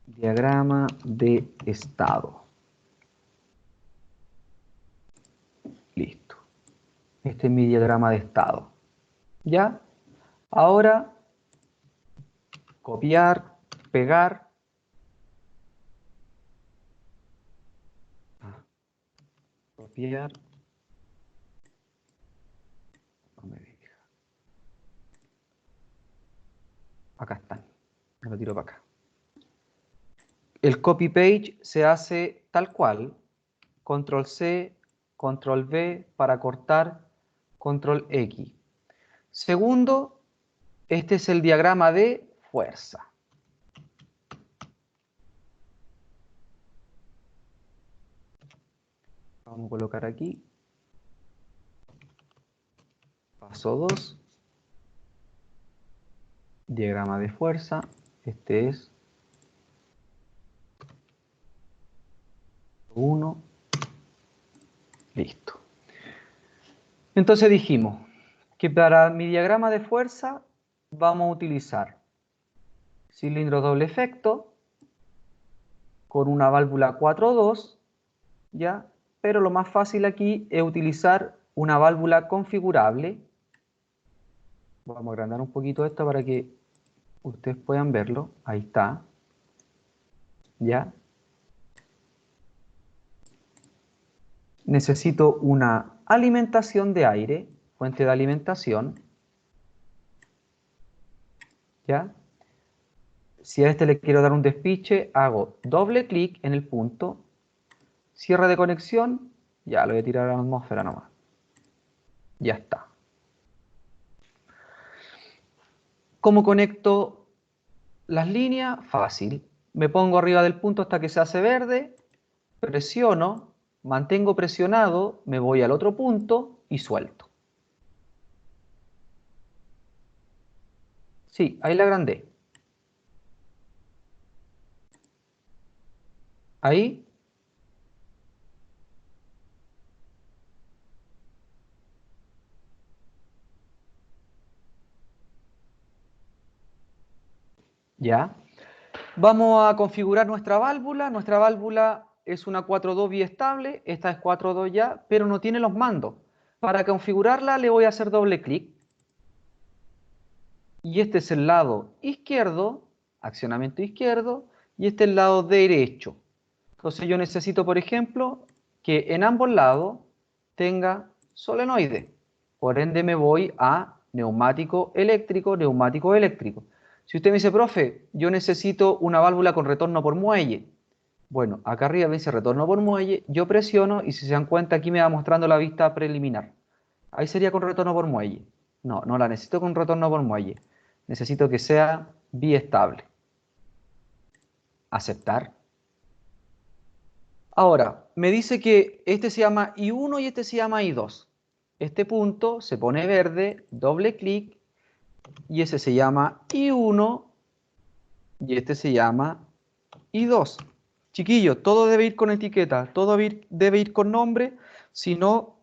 diagrama de estado. Listo. Este es mi diagrama de estado. ¿Ya? Ahora, copiar, pegar. Copiar. No me diga. Acá están. Me lo tiro para acá. El copy page se hace tal cual. Control C, Control V para cortar, Control X. Segundo, este es el diagrama de fuerza. Vamos a colocar aquí. Paso 2. Diagrama de fuerza. Este es 1. Listo. Entonces dijimos que para mi diagrama de fuerza vamos a utilizar cilindro doble efecto con una válvula 4.2, ¿ya? Pero lo más fácil aquí es utilizar una válvula configurable. Vamos a agrandar un poquito esto para que ustedes puedan verlo. Ahí está. ¿Ya? Necesito una alimentación de aire, fuente de alimentación. ¿Ya? Si a este le quiero dar un despiche, hago doble clic en el punto, cierre de conexión, ya lo voy a tirar a la atmósfera nomás. Ya está. ¿Cómo conecto las líneas? Fácil. Me pongo arriba del punto hasta que se hace verde, presiono, mantengo presionado, me voy al otro punto y suelto. Sí, ahí la agrandé. Ahí. Ya. Vamos a configurar nuestra válvula. Nuestra válvula es una 4.2 biestable. Esta es 4.2 ya, pero no tiene los mandos. Para configurarla le voy a hacer doble clic. Y este es el lado izquierdo, accionamiento izquierdo, y este es el lado derecho. Entonces yo necesito, por ejemplo, que en ambos lados tenga solenoide. Por ende me voy a neumático eléctrico, neumático eléctrico. Si usted me dice, profe, yo necesito una válvula con retorno por muelle. Bueno, acá arriba dice retorno por muelle, yo presiono y si se dan cuenta aquí me va mostrando la vista preliminar. Ahí sería con retorno por muelle. No, no la necesito con retorno por muelle. Necesito que sea biestable. Aceptar. Ahora, me dice que este se llama I1 y este se llama I2. Este punto se pone verde, doble clic, y ese se llama I1 y este se llama I2. Chiquillos, todo debe ir con etiqueta, todo debe ir con nombre, si no,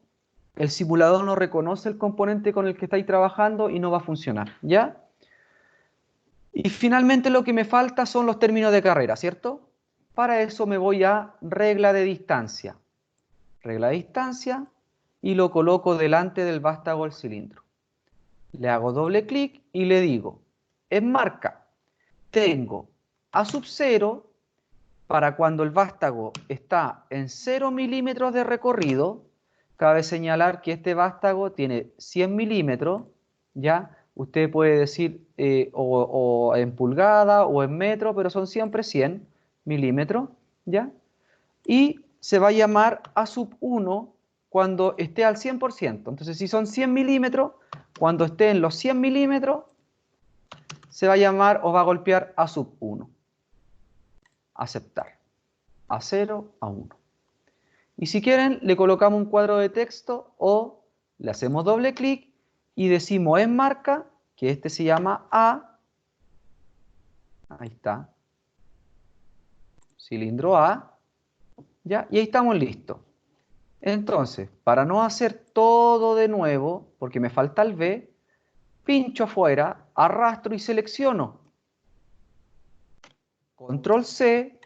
el simulador no reconoce el componente con el que estáis trabajando y no va a funcionar, ¿ya? Y finalmente lo que me falta son los términos de carrera, ¿cierto? Para eso me voy a regla de distancia. Regla de distancia y lo coloco delante del vástago del cilindro. Le hago doble clic y le digo, en marca, tengo A sub 0 para cuando el vástago está en 0 milímetros de recorrido, cabe señalar que este vástago tiene 100 milímetros, ¿ya? Usted puede decir o en pulgada o en metro, pero son siempre 100 milímetros, ¿ya? Y se va a llamar A sub 1 cuando esté al 100%. Entonces, si son 100 milímetros, cuando esté en los 100 milímetros, se va a llamar o va a golpear A sub 1. Aceptar. A 0, a 1. Y si quieren, le colocamos un cuadro de texto o le hacemos doble clic y decimos en marca que este se llama A. Ahí está. Cilindro A. ¿Ya? Y ahí estamos listos. Entonces, para no hacer todo de nuevo, porque me falta el B, pincho afuera, arrastro y selecciono. Control C,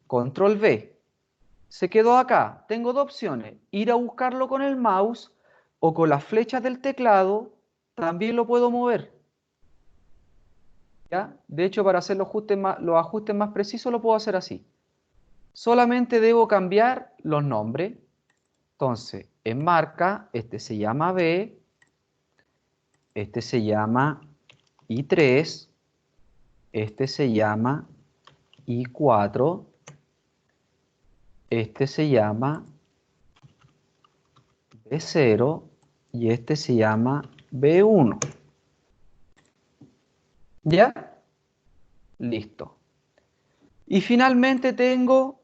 Control V. Se quedó acá. Tengo dos opciones. Ir a buscarlo con el mouse o con las flechas del teclado. También lo puedo mover. ¿Ya? De hecho, para hacer los ajustes más precisos lo puedo hacer así. Solamente debo cambiar los nombres. Entonces, en marca, este se llama B, este se llama I3, este se llama I4, este se llama B0 y este se llama B1. ¿Ya? Listo. Y finalmente tengo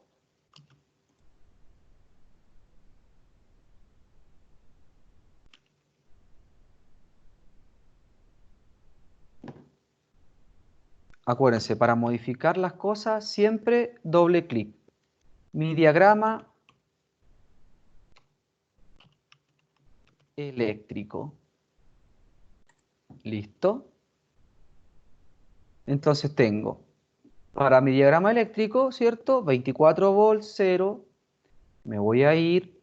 acuérdense, para modificar las cosas siempre doble clic. Mi diagrama eléctrico. ¿Listo? Entonces tengo, para mi diagrama eléctrico, ¿cierto? 24 volts, 0. Me voy a ir.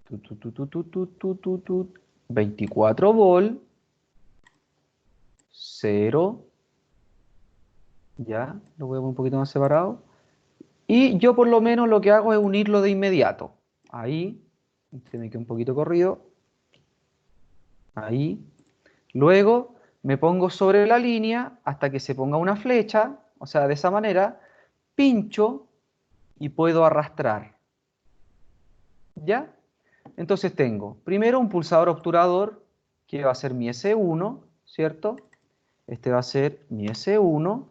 Tut, tut, tut, tut, tut, tut, tut, tut. 24 volts, 0. Ya, lo voy a poner un poquito más separado. Y yo por lo menos lo que hago es unirlo de inmediato. Ahí, se me queda un poquito corrido. Ahí. Luego me pongo sobre la línea hasta que se ponga una flecha, o sea, de esa manera, pincho y puedo arrastrar. ¿Ya? Entonces tengo primero un pulsador obturador que va a ser mi S1, ¿cierto? Este va a ser mi S1.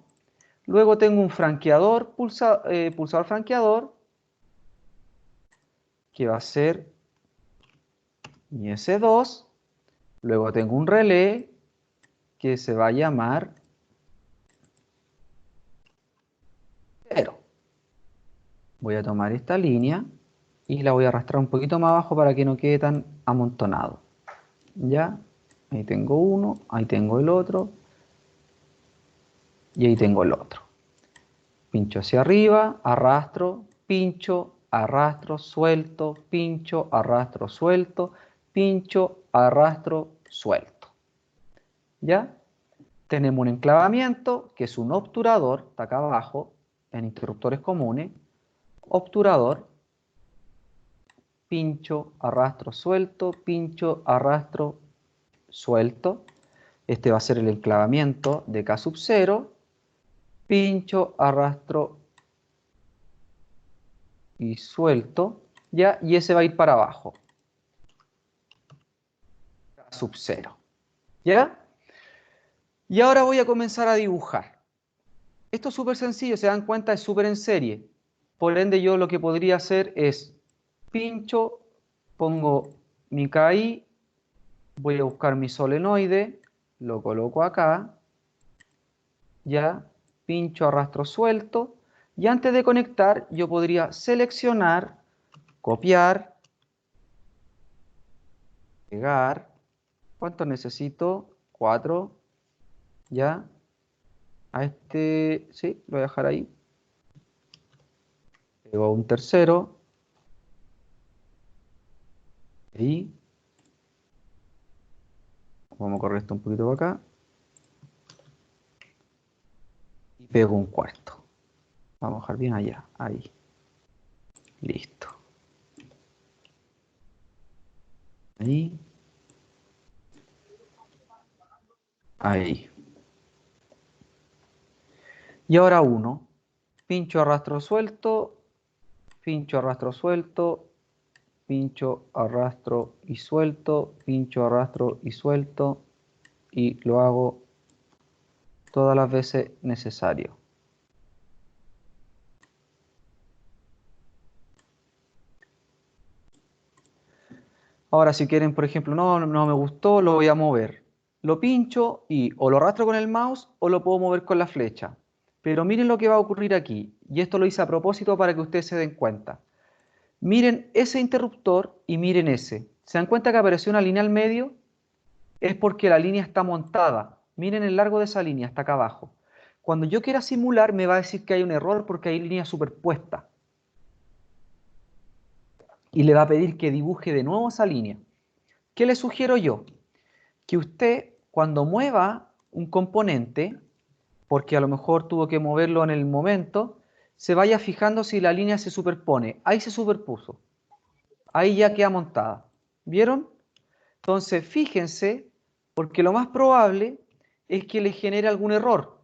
Luego tengo un franqueador, pulsador franqueador, que va a ser mi S2. Luego tengo un relé que se va a llamar 0. Voy a tomar esta línea y la voy a arrastrar un poquito más abajo para que no quede tan amontonado. ¿Ya? Ahí tengo uno, ahí tengo el otro y ahí tengo el otro. Pincho hacia arriba, arrastro, pincho, arrastro, suelto, pincho, arrastro, suelto, pincho, arrastro, suelto. ¿Ya? Tenemos un enclavamiento que es un obturador, está acá abajo, en interruptores comunes, obturador, pincho, arrastro, suelto, pincho, arrastro, suelto. Este va a ser el enclavamiento de K sub 0, pincho, arrastro y suelto, ¿ya? Y ese va a ir para abajo, K sub 0, ¿ya? Y ahora voy a comenzar a dibujar. Esto es súper sencillo, se dan cuenta, es súper en serie. Por ende, yo lo que podría hacer es pincho, pongo mi KI, voy a buscar mi solenoide, lo coloco acá, ya, pincho, arrastro, suelto, y antes de conectar yo podría seleccionar, copiar, pegar, ¿cuánto necesito? 4, ya, a este, sí, lo voy a dejar ahí, pego un tercero, ahí, vamos a correr esto un poquito para acá, y pego un cuarto. Vamos a dejar bien allá, ahí. Listo. Ahí. Ahí. Y ahora uno. Pincho, arrastro, suelto. Pincho, arrastro, suelto. Pincho, arrastro y suelto. Pincho, arrastro y suelto. Y lo hago todas las veces necesario. Ahora, si quieren, por ejemplo, no me gustó, lo voy a mover. Lo pincho y o lo arrastro con el mouse o lo puedo mover con la flecha. Pero miren lo que va a ocurrir aquí. Y esto lo hice a propósito para que ustedes se den cuenta. Miren ese interruptor y miren ese. ¿Se dan cuenta que apareció una línea al medio? Es porque la línea está montada. Miren el largo de esa línea, hasta acá abajo. Cuando yo quiera simular, me va a decir que hay un error porque hay línea superpuesta. Y le va a pedir que dibuje de nuevo esa línea. ¿Qué le sugiero yo? Que usted, cuando mueva un componente, porque a lo mejor tuvo que moverlo en el momento, se vaya fijando si la línea se superpone. Ahí se superpuso. Ahí ya queda montada. ¿Vieron? Entonces, fíjense, porque lo más probable es que le genere algún error.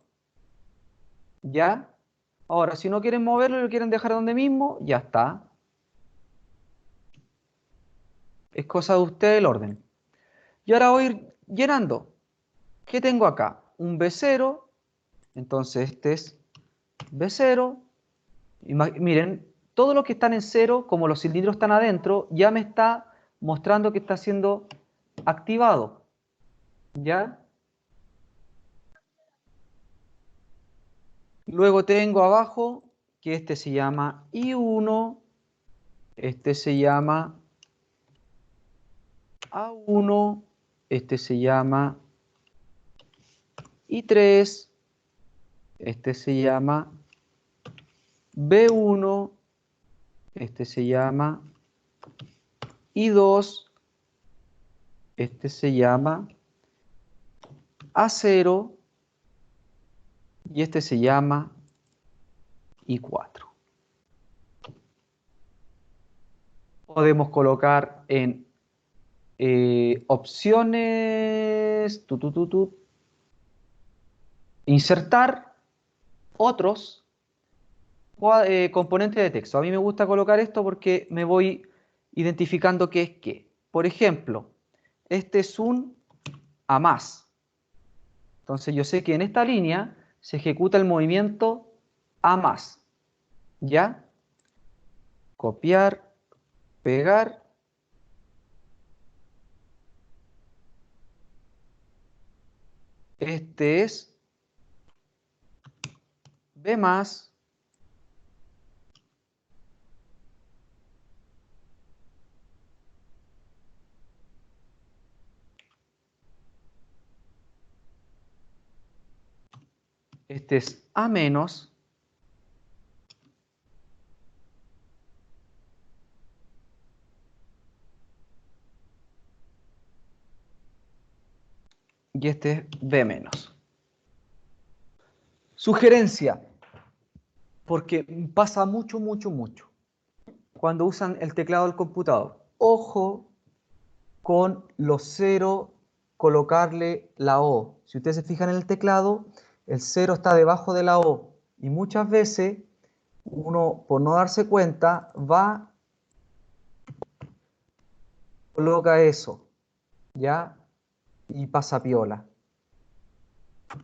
¿Ya? Ahora, si no quieren moverlo y lo quieren dejar donde mismo, ya está. Es cosa de usted el orden. Y ahora voy a ir llenando. ¿Qué tengo acá? Un B0. Entonces, este es B0. Miren, todo lo que están en cero, como los cilindros están adentro, ya me está mostrando que está siendo activado. ¿Ya? Luego tengo abajo que este se llama I1, este se llama A1, este se llama I3, este se llama B1, este se llama I2, este se llama A0 y este se llama I4. Podemos colocar en opciones, insertar otros componentes de texto. A mí me gusta colocar esto porque me voy identificando qué es qué. Por ejemplo, este es un a más. Entonces yo sé que en esta línea se ejecuta el movimiento a más. ¿Ya? Copiar, pegar. Este es B más. Este es A menos. Y este es B menos. Sugerencia, porque pasa mucho, cuando usan el teclado del computador. Ojo con los cero, colocarle la O. Si ustedes se fijan en el teclado, el cero está debajo de la O. Y muchas veces uno, por no darse cuenta, va, coloca eso, ¿ya? Y pasa piola.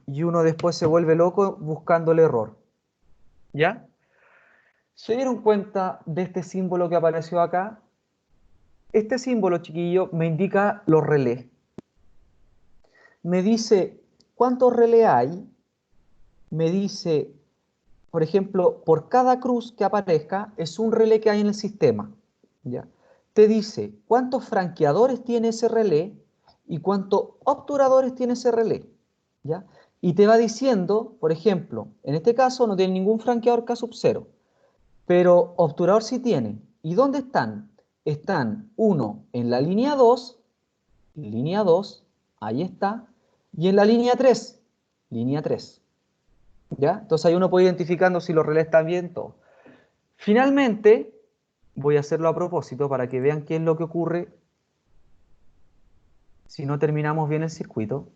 Y uno después se vuelve loco buscando el error, ¿ya? ¿Se dieron cuenta de este símbolo que apareció acá? Este símbolo, chiquillo, me indica los relés. Me dice cuántos relés hay. Me dice, por ejemplo, por cada cruz que aparezca, es un relé que hay en el sistema. ¿Ya? Te dice cuántos franqueadores tiene ese relé y cuántos obturadores tiene ese relé. ¿Ya? Y te va diciendo, por ejemplo, en este caso no tiene ningún franqueador K sub 0. Pero obturador sí tiene. ¿Y dónde están? Están uno en la línea 2, ahí está, y en la línea 3, línea 3. ¿Ya? Entonces ahí uno puede ir identificando si los relés están bien, todo. Finalmente, voy a hacerlo a propósito para que vean qué es lo que ocurre si no terminamos bien el circuito.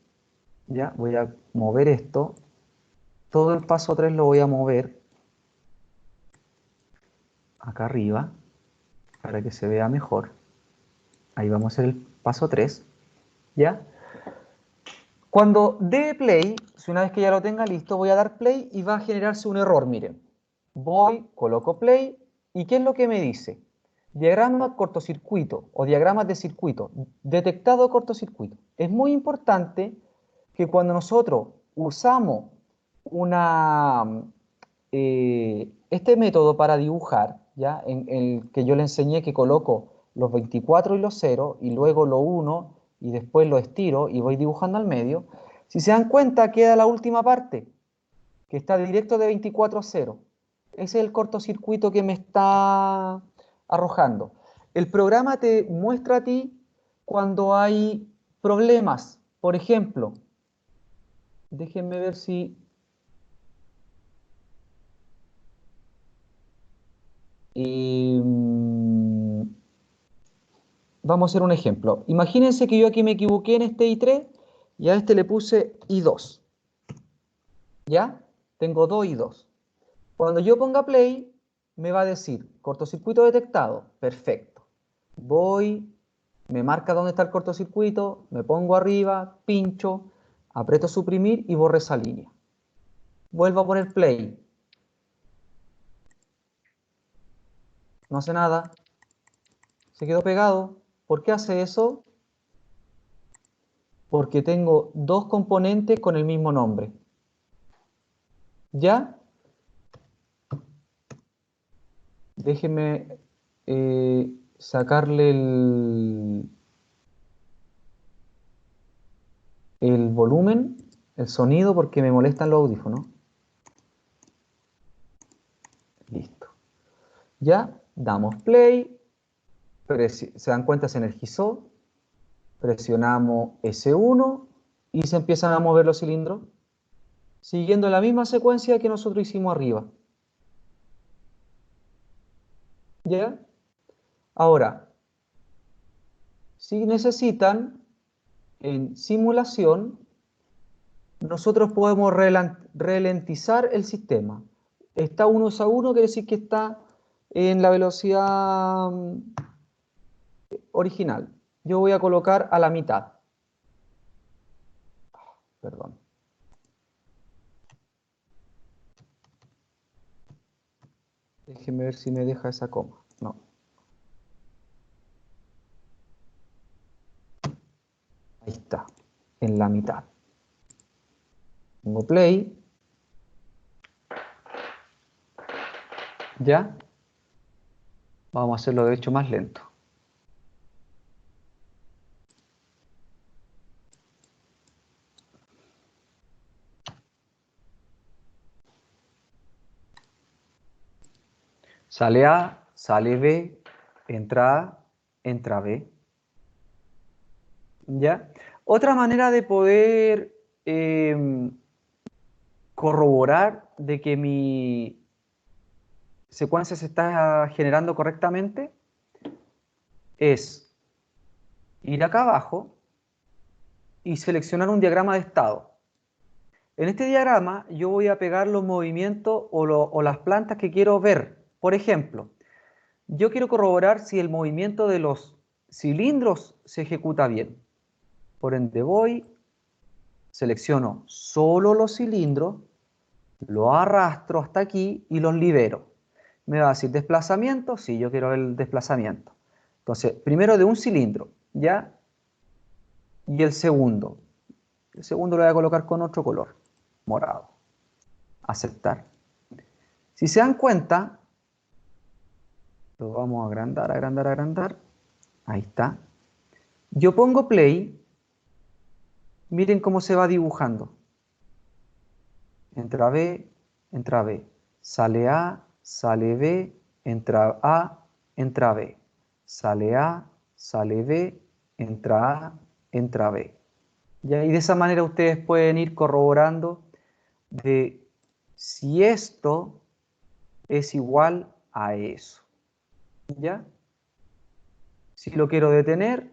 ¿Ya? Voy a mover esto. Todo el paso 3 lo voy a mover acá arriba para que se vea mejor. Ahí vamos a hacer el paso 3. ¿Ya? Cuando dé play, si una vez que ya lo tenga listo, voy a dar play y va a generarse un error, miren. Voy, coloco play, ¿y qué es lo que me dice? Diagrama cortocircuito o diagramas de circuito, detectado cortocircuito. Es muy importante que cuando nosotros usamos este método para dibujar, ¿ya? En el que yo le enseñé que coloco los 24 y los 0 y luego lo 1 y después lo estiro y voy dibujando al medio. Si se dan cuenta, queda la última parte, que está directo de 24 a 0. Ese es el cortocircuito que me está arrojando. El programa te muestra a ti cuando hay problemas. Por ejemplo, déjenme ver si... vamos a hacer un ejemplo. Imagínense que yo aquí me equivoqué en este I3 y a este le puse I2. ¿Ya? Tengo 2 I2. Cuando yo ponga play, me va a decir cortocircuito detectado. Perfecto. Voy, me marca dónde está el cortocircuito, me pongo arriba, pincho, aprieto suprimir y borro esa línea. Vuelvo a poner play. No hace nada. Se quedó pegado. ¿Por qué hace eso? Porque tengo dos componentes con el mismo nombre. ¿Ya? Déjeme sacarle el volumen, el sonido, porque me molestan los audífonos. Listo. Ya, damos play. Se dan cuenta, se energizó. Presionamos S1 y se empiezan a mover los cilindros, siguiendo la misma secuencia que nosotros hicimos arriba. ¿Ya? Ahora, si necesitan, en simulación, nosotros podemos ralentizar el sistema. Está 1 a 1, quiere decir que está en la velocidad original. Yo voy a colocar a la mitad. Perdón. Déjenme ver si me deja esa coma. No. Ahí está. En la mitad. Pongo play. ¿Ya? Vamos a hacerlo de hecho más lento. Sale A, sale B, entra A, entra B. ¿Ya? Otra manera de poder corroborar de que mi secuencia se está generando correctamente es ir acá abajo y seleccionar un diagrama de estado. En este diagrama yo voy a pegar los movimientos o las plantas que quiero ver. Por ejemplo, yo quiero corroborar si el movimiento de los cilindros se ejecuta bien. Por ende voy, selecciono solo los cilindros, lo arrastro hasta aquí y los libero. Me va a decir desplazamiento, sí, yo quiero ver el desplazamiento. Entonces, primero de un cilindro, ¿ya? Y el segundo. El segundo lo voy a colocar con otro color, morado. Aceptar. Si se dan cuenta, lo vamos a agrandar, agrandar, agrandar. Ahí está. Yo pongo play. Miren cómo se va dibujando. Entra B, entra B. Sale A, sale B, entra A, entra B. Sale A, sale B, entra A, entra B. Y de esa manera ustedes pueden ir corroborando de si esto es igual a eso. ¿Ya? Si lo quiero detener,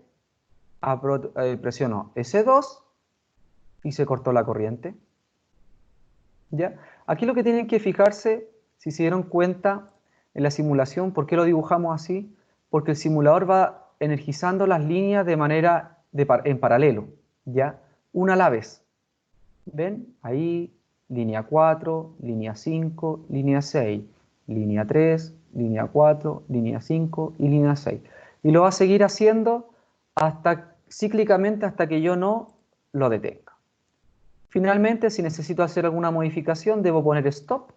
presiono S2 y se cortó la corriente. ¿Ya? Aquí lo que tienen que fijarse, si se dieron cuenta en la simulación, ¿por qué lo dibujamos así? Porque el simulador va energizando las líneas de manera en paralelo, ¿ya? Una a la vez. ¿Ven? Ahí, línea 4, línea 5, línea 6, línea 3, línea 4, línea 5 y línea 6. Y lo va a seguir haciendo cíclicamente hasta que yo no lo detenga. Finalmente, si necesito hacer alguna modificación, debo poner stop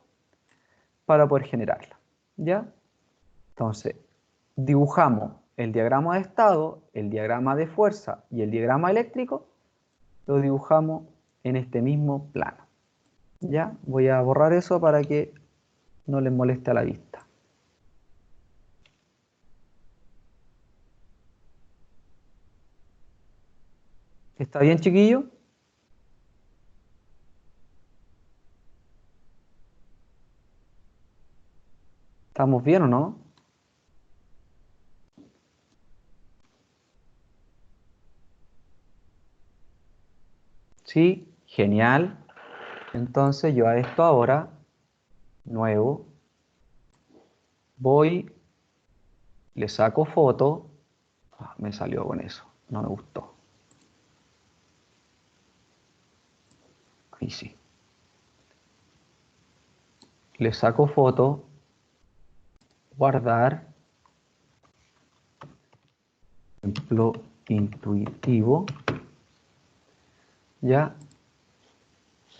para poder generarla. ¿Ya? Entonces, dibujamos el diagrama de estado, el diagrama de fuerza y el diagrama eléctrico, lo dibujamos en este mismo plano. ¿Ya? Voy a borrar eso para que no les moleste a la vista. ¿Está bien, chiquillo? ¿Estamos bien o no? Sí, genial. Entonces yo a esto ahora, nuevo, voy, le saco foto. Me salió con eso, no me gustó. Ahí sí. Le saco foto, guardar, ejemplo intuitivo. Ya,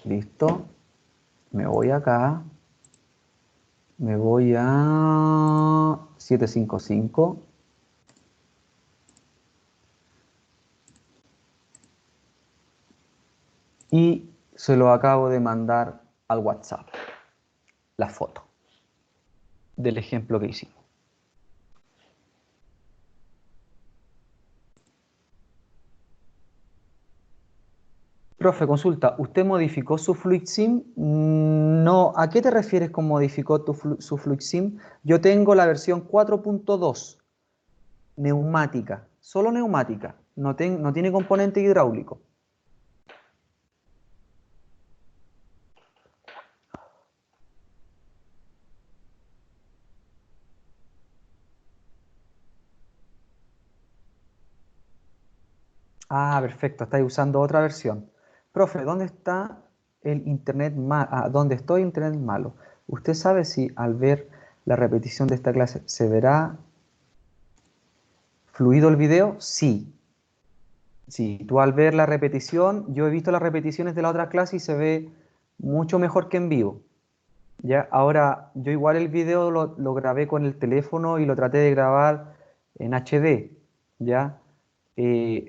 listo. Me voy acá. Me voy a 755. Y se lo acabo de mandar al WhatsApp. La foto del ejemplo que hicimos. Profe, consulta, ¿usted modificó su FluidSim? No, ¿a qué te refieres con modificó su FluidSim? Yo tengo la versión 4.2, neumática, solo neumática, no tiene componente hidráulico. Ah, perfecto, estáis usando otra versión. Profe, ¿dónde está el internet malo? ¿Dónde estoy internet malo? ¿Usted sabe si al ver la repetición de esta clase se verá fluido el video? Sí. Sí, tú al ver la repetición, yo he visto las repeticiones de la otra clase y se ve mucho mejor que en vivo. ¿Ya? Ahora, yo igual el video lo grabé con el teléfono y lo traté de grabar en HD, ¿ya?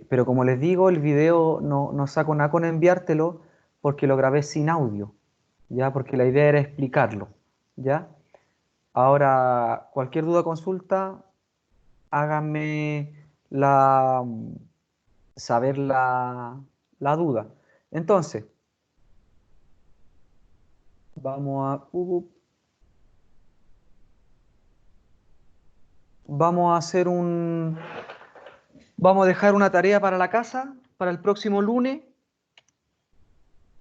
Pero como les digo, el video no saco nada con enviártelo porque lo grabé sin audio, ¿ya? Porque la idea era explicarlo, ¿ya? Ahora, cualquier duda o consulta, háganme saber la duda. Entonces, vamos a... vamos a hacer Vamos a dejar una tarea para la casa, para el próximo lunes.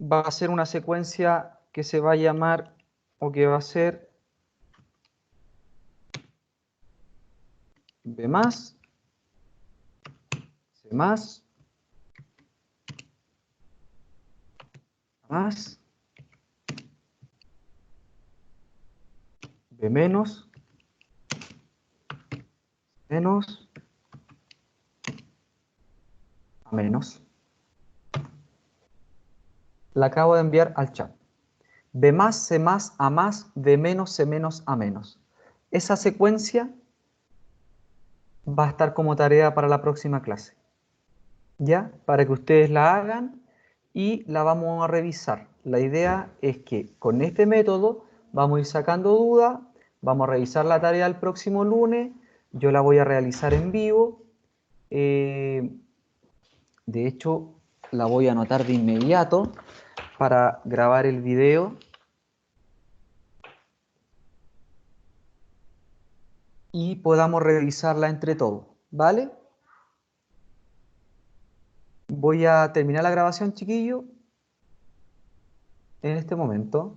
Va a ser una secuencia que se va a llamar, o que va a ser B más, C más, A más, B menos, menos, A menos. La acabo de enviar al chat. B más, C más, A más, B menos, C menos, A menos. Esa secuencia va a estar como tarea para la próxima clase, ¿ya? Para que ustedes la hagan y la vamos a revisar. La idea es que con este método vamos a ir sacando dudas, vamos a revisar la tarea el próximo lunes, yo la voy a realizar en vivo, de hecho la voy a anotar de inmediato para grabar el video y podamos revisarla entre todos, ¿vale? Voy a terminar la grabación, chiquillo, en este momento.